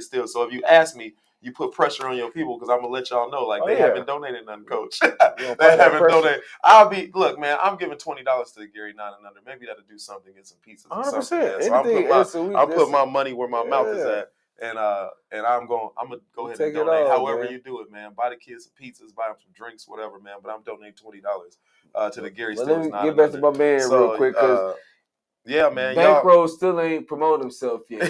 Steele. So if you ask me, you put pressure on your people because I'm gonna let y'all know, like they haven't donated nothing, Coach. They haven't donated. Look, man, I'm giving $20 to the Gary 9 and Under. Maybe that'll do something, get some pizzas. 100%. So I'll put my money where my mouth is at, and I'm gonna go ahead and donate. However you do it, man. Buy the kids some pizzas, buy them some drinks, whatever, man. But I'm donating $20 to the Gary Steele. Let me get back to my man real quick, because. Yeah, man. Bankroll still ain't promoted himself yet.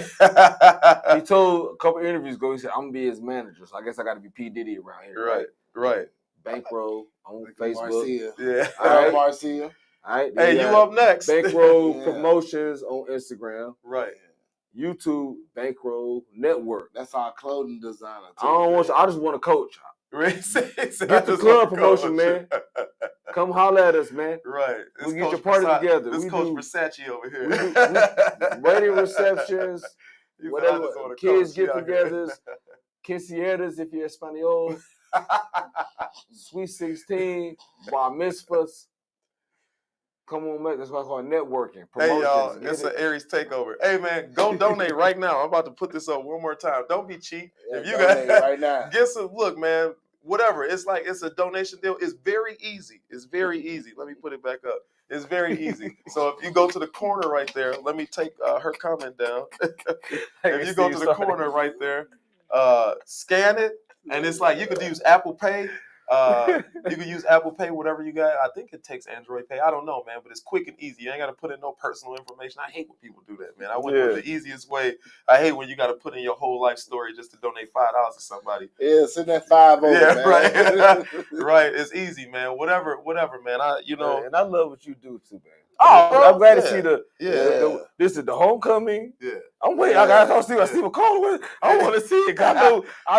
He told a couple interviews ago, he said, "I'm gonna be his manager, so I guess I got to be P Diddy around here." Right. Bankroll on Facebook. Marcia. Yeah. All right, Marcia. All right. Hey, you up next? Bankroll Promotions on Instagram. Right. YouTube Bankroll Network. That's our clothing designer too. I just want to coach. Get the club promotion, man. Come holler at us, man. Right. We get your party together. This Coach Versace over here. Wedding receptions, whatever. Kids get-togethers, quinceañeras if you're Espanol, Sweet 16, bar mitzvahs, Come on, man. That's what I call networking. Hey, y'all, Promotions. it's an Aries takeover. Hey, man, go donate right now. I'm about to put this up one more time. Don't be cheap. Yeah, If you donate got right now. get some, look, man, whatever. It's like it's a donation deal. It's very easy. It's very easy. Let me put it back up. It's very easy. So if you go to the corner right there, let me take her comment down. If you go to the corner right there, scan it, and it's like you could use Apple Pay. You can use Apple Pay, whatever you got. I think it takes Android Pay. I don't know, man, but it's quick and easy. You ain't got to put in no personal information. I hate when people do that, man. I went with the easiest way. I hate when you got to put in your whole life story just to donate $5 to somebody. Yeah, send that 5 over, Yeah, man. right. Right. It's easy, man. Whatever, man. And I love what you do too, man. Oh, I'm glad to see this is the homecoming. Yeah. I'm waiting. I got to see Steve McCall. I want to see it. I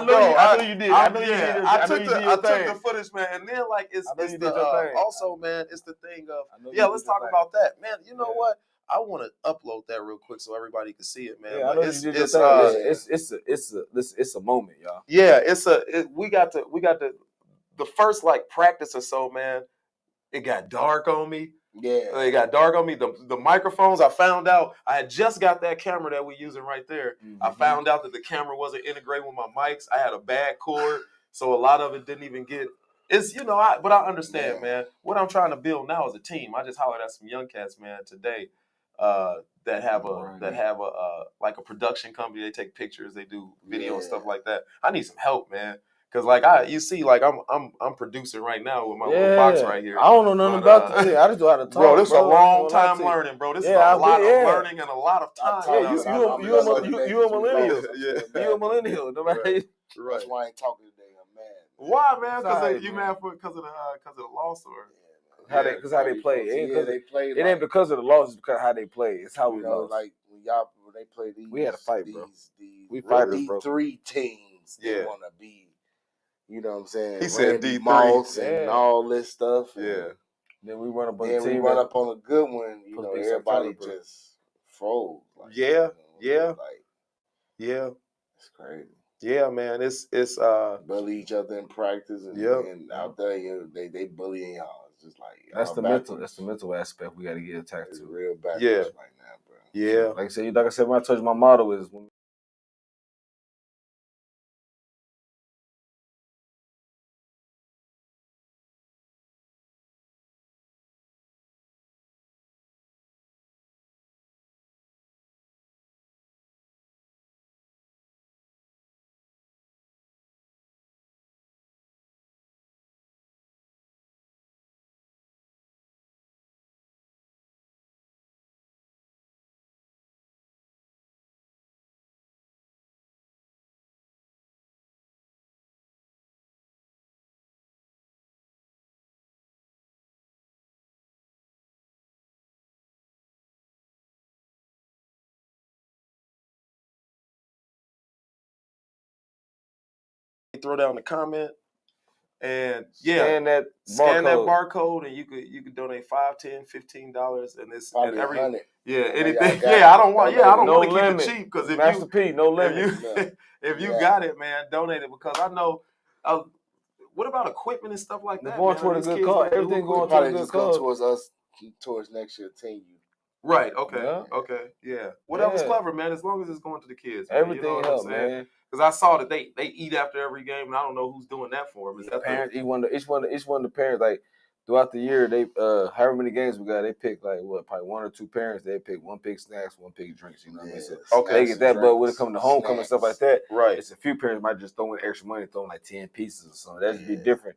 know you did. I know you did. I took the footage, man, and then like it's the also, man, it's the thing of let's talk about that, man. You know what? I want to upload that real quick so everybody can see it, man. Yeah, but it's a moment, y'all. Yeah, we got the first like practice or so, man. It got dark on me. Yeah, it got dark on me. The microphones, I found out I had just got that camera that we're using right there. Mm-hmm. I found out that the camera wasn't integrated with my mics. I had a bad cord, so a lot of it didn't even get. It's but I understand, man. What I'm trying to build now is a team. I just hollered at some young cats, man, today, that have a like a production company. They take pictures, they do video and stuff like that. I need some help, man. Cause I'm producing right now with my little box right here. I don't know nothing about the thing. I just know how to talk. Bro, this is a long time learning, bro. This is a lot of learning and a lot of time. You a millennial. You a millennial. Right. That's why I ain't talking today. I'm mad. Why, man? Because you mad because of the loss or how they play? It ain't because of the loss. It's because of how they play. It's how we lost. Like when they play these, we had a fight, bro. We fighters, bro. D3 teams. They want to be. You know what I'm saying? He said D3 Moss and all this stuff. Yeah. Then we run up on we run up on a good one. You know, everybody just froze. Like, yeah. It's crazy. Yeah, man. It's bully each other in practice and out there, they bullying y'all. It's just like that's the mental aspect we got to get attacked to. Real backwards right now, bro. Yeah. Like I said, when I touch my motto is. Throw down the comment and scan that barcode and you could donate $5, $10, $15 and it's probably every $100. anything. I don't want to keep it cheap because if Master P, no limit. If you got it, man, donate it because I know. What about equipment and stuff like that? Going toward a good cause. Everything going toward a good cause. Towards us, towards next year, team you. Right. Okay. Okay. Yeah. Whatever's clever, man. As long as it's going to the kids. Man, everything helps, man. Because I saw that they eat after every game, and I don't know who's doing that for them. Is that parents? Each one of the parents, like throughout the year, they however many games we got, they pick like probably 1 or 2 parents. They pick 1 pick snacks, 1 pick drinks. You know what I mean? So they get that, but when it comes to homecoming and stuff like that, right? It's a few parents might just throw in extra money, throw in like 10 pieces or something. That'd be different.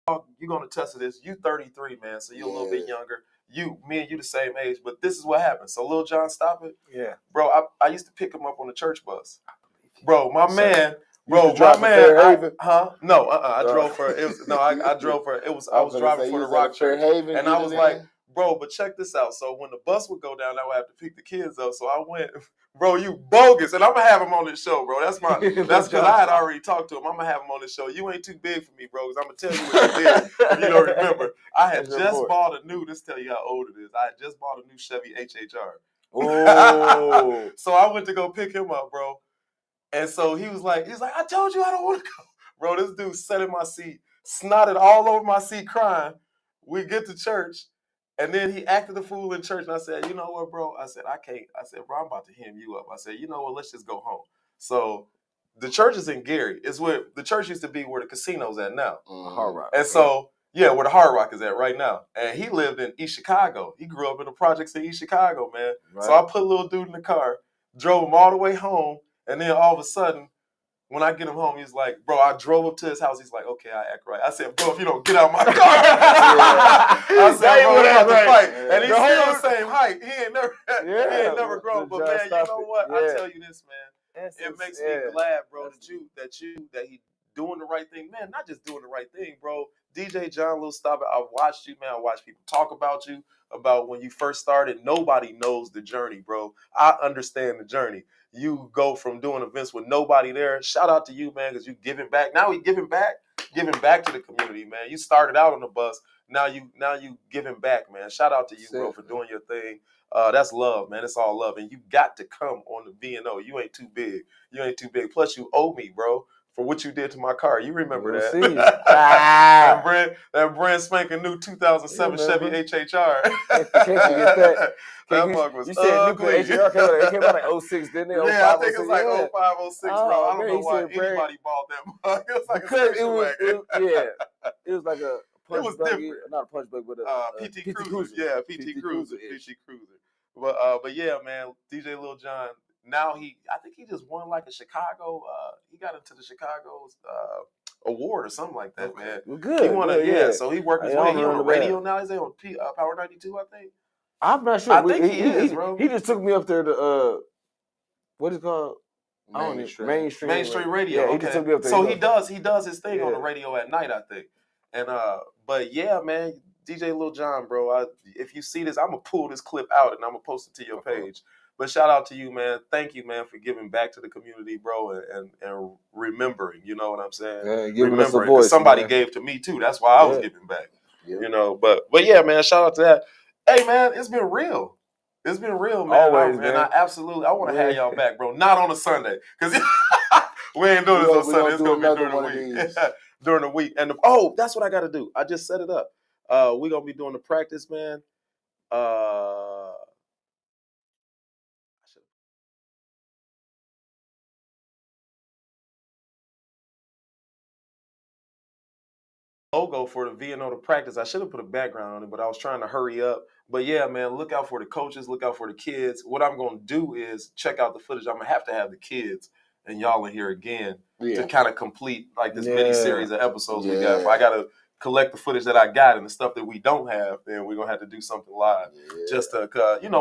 you're gonna test this. You 33, man, so you're a little bit younger. Me and you the same age, but this is what happened. So Lil Jon, stop it. Yeah. Bro, I used to pick him up on the church bus. Bro, my man. No, I drove for it. I drove for it. I was driving for the Rock Church, and I was like, bro, but check this out. So when the bus would go down, I would have to pick the kids up. So I went, bro, you bogus, and I'm gonna have him on this show, bro. That's because I had already talked to him. I'm gonna have him on this show. You ain't too big for me, bro. Because I'm gonna tell you what you did. If you don't remember, I had just bought a new. This tell you how old it is. I had just bought a new Chevy HHR. Oh. So I went to go pick him up, bro. And so he's like, I told you I don't want to go. Bro, this dude sat in my seat, snotted all over my seat crying. We get to church, and then he acted a fool in church. And I said, you know what, bro? I said, I can't. I said, bro, I'm about to hem you up. I said, you know what? Let's just go home. So the church is in Gary. It's where the church used to be where the casino's at now. Hard Rock. And so, where the Hard Rock is at right now. And he lived in East Chicago. He grew up in the projects in East Chicago, man. Right. So I put a little dude in the car, drove him all the way home. And then all of a sudden, when I get him home, he's like, bro, I drove up to his house. He's like, okay, I act right. I said, bro, if you don't get out of my car. I said, bro, we have to fight. Yeah. And he's still the same height. He ain't never grown. But man, you know what? I tell you this, man. It makes me glad, bro, that he doing the right thing. Man, not just doing the right thing, bro. DJ John Lil Stop It. I've watched you, man. I watched people talk about you, about when you first started. Nobody knows the journey, bro. I understand the journey. You go from doing events with nobody there. Shout out to you, man, because you giving back. Now we giving back to the community, man. You started out on the bus. Now you giving back, man. Shout out to you, bro, for doing your thing. That's love, man. It's all love. And you got to come on the V&O. You ain't too big. Plus, you owe me, bro, for what you did to my car. You remember that? that brand spanking new 2007 Chevy HHR. Can't forget that. That mug was you said ugly. It came out like 06, didn't it? Yeah, I think it's like 05, 06, bro. I don't know why anybody bought that mug. It was like a station wagon. It was like a punch buggy. Not a punch buggy, but a PT Cruiser. Yeah, PT Cruiser. But yeah, man, DJ Lil Jon. Now I think he just won like a Chicago. He got into the Chicago's award or something like that, man. Well, good. He won so he worked his way. He on the radio now. He's on Power 92, I think. I'm not sure. I think he is, bro. He just took me up there to what is it called? Mainstream radio. Yeah, he just took me up there. So he does his thing on the radio at night, I think. And but yeah, man, DJ Lil Jon, bro. If you see this, I'm gonna pull this clip out and I'm gonna post it to your page. But shout out to you, man. Thank you, man, for giving back to the community, bro, and remembering. You know what I'm saying? Yeah, giving us a voice. Somebody gave to me too. That's why I was giving back. Yeah. You know, but yeah, man. Shout out to that. Hey, man, it's been real. It's been real, man. Always, man. I want to have y'all back, bro. Not on a Sunday, because we ain't doing this on Sunday. It's gonna be during the week. During the week, and that's what I got to do. I just set it up. We're gonna be doing the practice, man. Logo for the V&O to practice. I should have put a background on it, but I was trying to hurry up. But yeah, man, look out for the coaches, look out for the kids. What I'm going to do is check out the footage. I'm going to have the kids and y'all in here again to kind of complete like this mini series of episodes we got. If I got to collect the footage that I got and the stuff that we don't have, then we're going to have to do something live just to,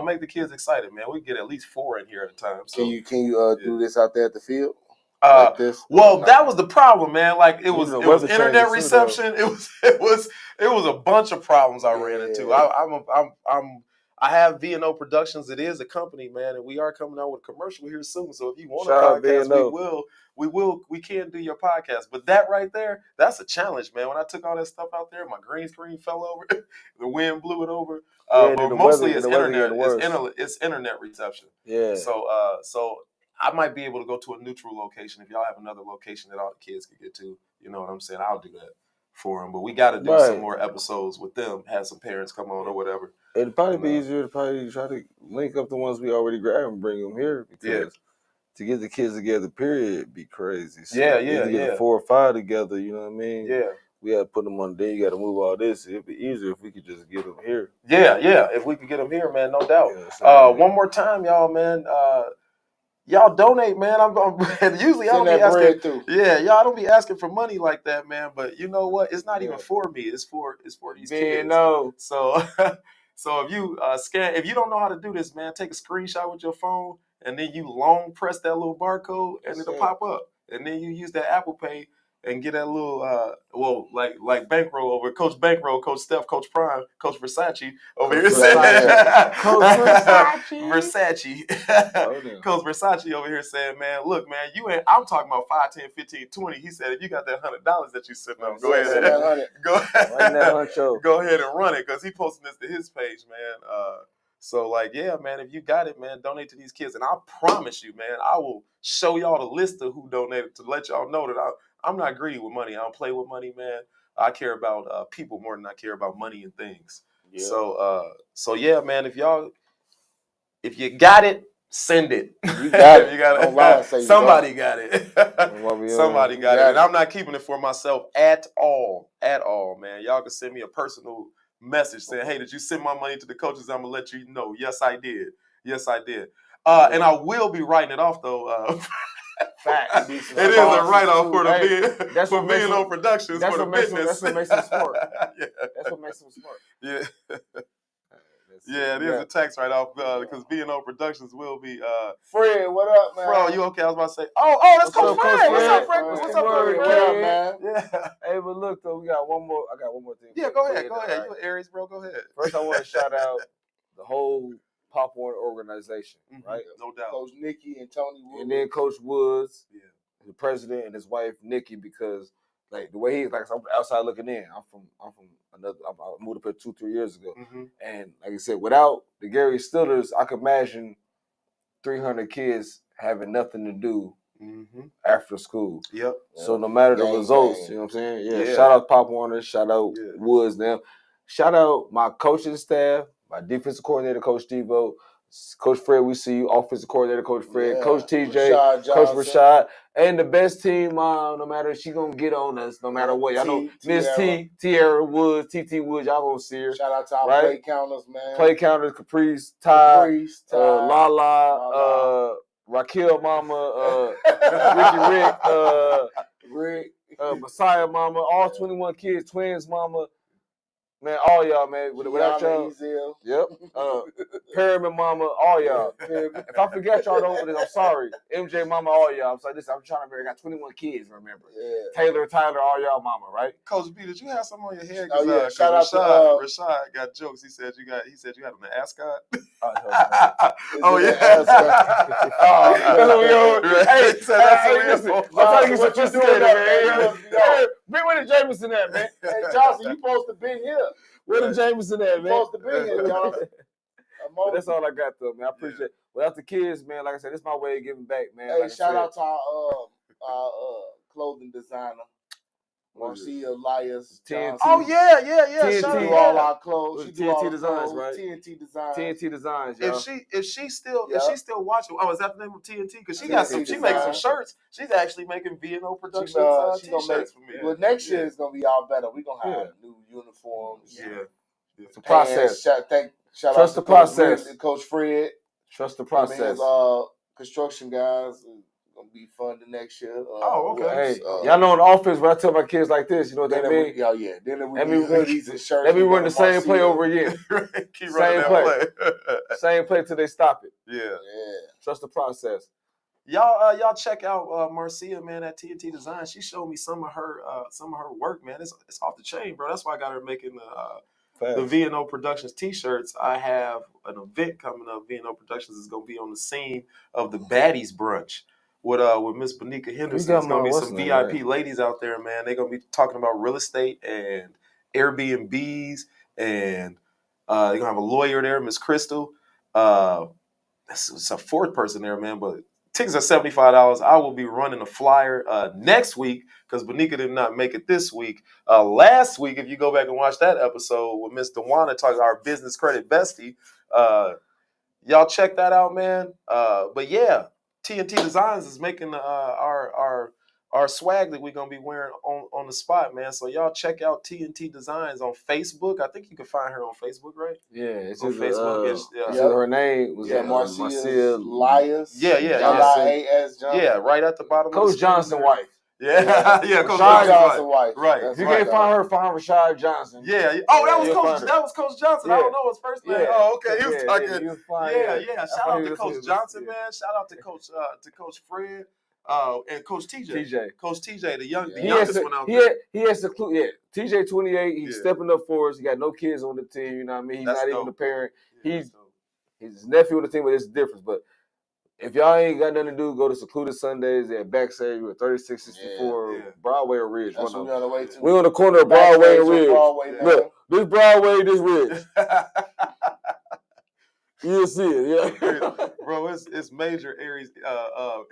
make the kids excited, man. We get at least 4 in here at a time. So, can you do this out there at the field? Like this? Well, that was the problem, man. Like it was internet reception. It was a bunch of problems I ran into. I have V&O Productions. It is a company, man, and we are coming out with a commercial here soon. So if you want a podcast, we can do your podcast. But that right there, that's a challenge, man. When I took all that stuff out there, my green screen fell over, the wind blew it over. But mostly it's internet. It's internet reception. Yeah. So I might be able to go to a neutral location if y'all have another location that all the kids can get to. You know what I'm saying? I'll do that for them. But we got to do some more episodes with them. Have some parents come on or whatever. It'd probably be easier to probably try to link up the ones we already grabbed and bring them here because to get the kids together, period, it'd be crazy. So get 4 or 5 together, you know what I mean? Yeah. We got to put them on the day. You got to move all this. It'd be easier if we could just get them here. Yeah. If we could get them here, man, no doubt. One more time, y'all, man. y'all donate, man. I'm usually I don't Send be that bread asking. through. Yeah, y'all don't be asking for money like that, man. But you know what? It's not even for me. It's for these kids. So so if you scan, if you don't know how to do this, man, take a screenshot with your phone and then you long press that little barcode and it'll pop up. And then you use that Apple Pay and get that little like Bankroll over Coach Bankroll, Coach Steph, Coach Prime, Coach Versace over here saying Coach Versace. Coach Versace over here saying, man, look, man, you ain't I'm talking about 5, 10, 15, 20. He said if you got that $100 that you sitting on, go ahead and run it, because he posting this to his page, man. So like, yeah, man, if you got it, man, donate to these kids. And I promise you, man, I will show y'all the list of who donated to let y'all know that I'm not greedy with money. I don't play with money, man. I care about people more than I care about money and things. Yeah. So yeah, man, if you got it, send it. You got it. You got it. Online, say Somebody got it. Somebody got it. And I'm not keeping it for myself at all. At all, man. Y'all can send me a personal message saying, hey, did you send my money to the coaches? I'm gonna let you know. Yes, I did. Yes, I did. And I will be writing it off though. Facts. It is a write-off for the for being on productions for the business. That's what makes them smart. Yeah. That's what makes them smart. Yeah. Yeah, it is a tax write-off because being on productions will be. Fred, what up, man? Bro, you okay? I was about to say. Oh, that's Coach Fred. What's up, Fred? What's up, Fred? What up, man? Yeah. Hey, but look though, I got one more thing. Yeah, go ahead. Right? You an Aries, bro? Go ahead. First, I want to shout out the whole Pop Warner organization, right? No doubt. Coach Nikki and Tony Woods. And then Coach Woods, the president, and his wife Nikki, because like the way I'm outside looking in. I'm from another. I moved up here 2-3 years ago, and like I said, without the Gary Stillers, I could imagine 300 kids having nothing to do after school. Yep. So no matter the results, you know what I'm saying? Yeah. Shout out Pop Warner. Shout out Woods. Them. Shout out my coaching staff, my defensive coordinator, Coach Devo. Coach Fred, we see you. Offensive coordinator, Coach Fred. Coach TJ, Coach Rashad. And the best team, no matter, she going to get on us no matter what. Y'all know Miss T, Tierra Woods, TT Woods, y'all going to see her. Shout out to our play counters, man. Play counters, Caprice, Ty, Lala, Raquel Mama, Rick, Messiah Mama, all 21 kids, twins Mama. Man, all y'all, man. Without y'all. Yep. Pyramid Mama, all y'all. If I forget y'all, I'm sorry. MJ Mama, all y'all. I'm sorry. I'm trying to remember. I got 21 kids, remember. Yeah. Tyler, all y'all mama, right? Coach B, did you have something on your head? Oh, yeah. Shout out to Rashad got jokes. He said you had an ascot. Oh, yeah. I'm trying to get sophisticated, man. Bring where the Jameson at, man. Hey, Johnson, you supposed to be here. Where the Jameson at, man? You supposed to be here, Johnson. But that's all I got, though, man. I appreciate it. Without the kids, man, like I said, this is my way of giving back, man. Hey, shout out to our clothing designer, Marcia Elias Johnson. Oh, yeah. She do all our clothes. She do all TNT Designs, right? TNT Designs. TNT Designs, y'all. If she's still watching, is that the name of TNT? Because she making some shirts. She's actually making V&O Productions t-shirts for me. Well, next year is gonna be all better. We're gonna have new uniforms. Yeah. It's a process. Shout Trust the process. Coach Fred. Trust the process. Construction guys. Gonna be fun the next year. Okay. Hey, y'all know in the office when I tell my kids like this, you know what that mean? Then we hoodies and shirts. Let me run the same play over again. Keep running that play. Same play till they stop it. Yeah. Trust the process. Y'all check out Marcia, man, at TNT Design. She showed me some of her work, man. It's off the chain, bro. That's why I got her making the V&O Productions t-shirts. I have an event coming up. V&O Productions is gonna be on the scene of the Baddies Brunch with Miss Bonica Henderson. There's gonna be some VIP ladies out there, man. They're gonna be talking about real estate and Airbnbs, and they're gonna have a lawyer there, Miss Crystal. It's a fourth person there, man, but tickets are $75. I will be running a flyer next week because Bonica did not make it this week. Last week, if you go back and watch that episode with Miss DeWanna talking our business credit bestie, y'all check that out, man. But yeah, TNT Designs is making our our swag that we're gonna be wearing on the spot, man. So y'all check out TNT Designs on Facebook. I think you can find her on Facebook, right? Yeah, it's On just Facebook. it's Yeah. her name was Marcia Lias. Yeah. Lias Johnson. Yeah, right at the bottom of the Coach screen Johnson there. wife. Yeah, Coach Rashad Johnson wife. Right. That's You right, can't find her, find Rashad Johnson. Yeah. Oh, that was You'll find her. Coach Johnson. I Yeah. don't know his first name. Yeah. Oh, okay. He was Yeah, talking. you'll find, Yeah. Shout out to Coach Johnson, yeah. man. Shout out to Coach Fred, and Coach TJ. Coach TJ, the youngest one out there. He has to TJ 28. He's stepping up for us. He got no kids on the team. You know what I mean? He's not even a parent. He's his nephew on the team, but it's different. But if y'all ain't got nothing to do, go to Secluded Sundays at Backstage with 3664 Broadway or Ridge. That's what we're on the way to. We're on the corner of Broadway and Ridge. Look, this Broadway, this Ridge. You'll see it, yeah. Bro, it's major Aries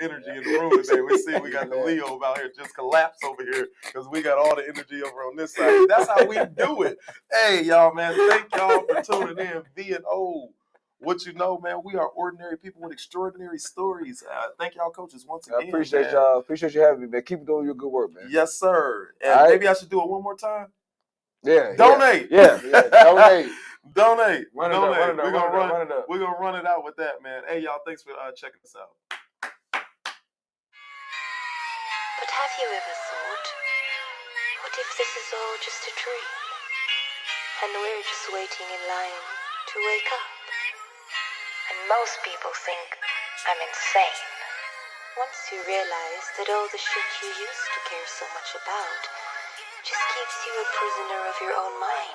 energy in the room today. We got the Leo out here just collapse over here because we got all the energy over on this side. That's how we do it. Hey, y'all, man. Thank y'all for tuning in. V&O. What you know, man, we are ordinary people with extraordinary stories. Thank y'all, coaches, once again. I appreciate man. y'all. Appreciate you having me, man. Keep doing your good work, man. Yes, sir. And maybe I should do it one more time. Yeah. Donate. Yeah. Donate. Donate. Run it Donate. up. We're gonna run it out with that, man. Hey, y'all, thanks for checking us out. But have you ever thought, what if this is all just a dream? And we're just waiting in line to wake up? And most people think I'm insane. Once you realize that all the shit you used to care so much about just keeps you a prisoner of your own mind.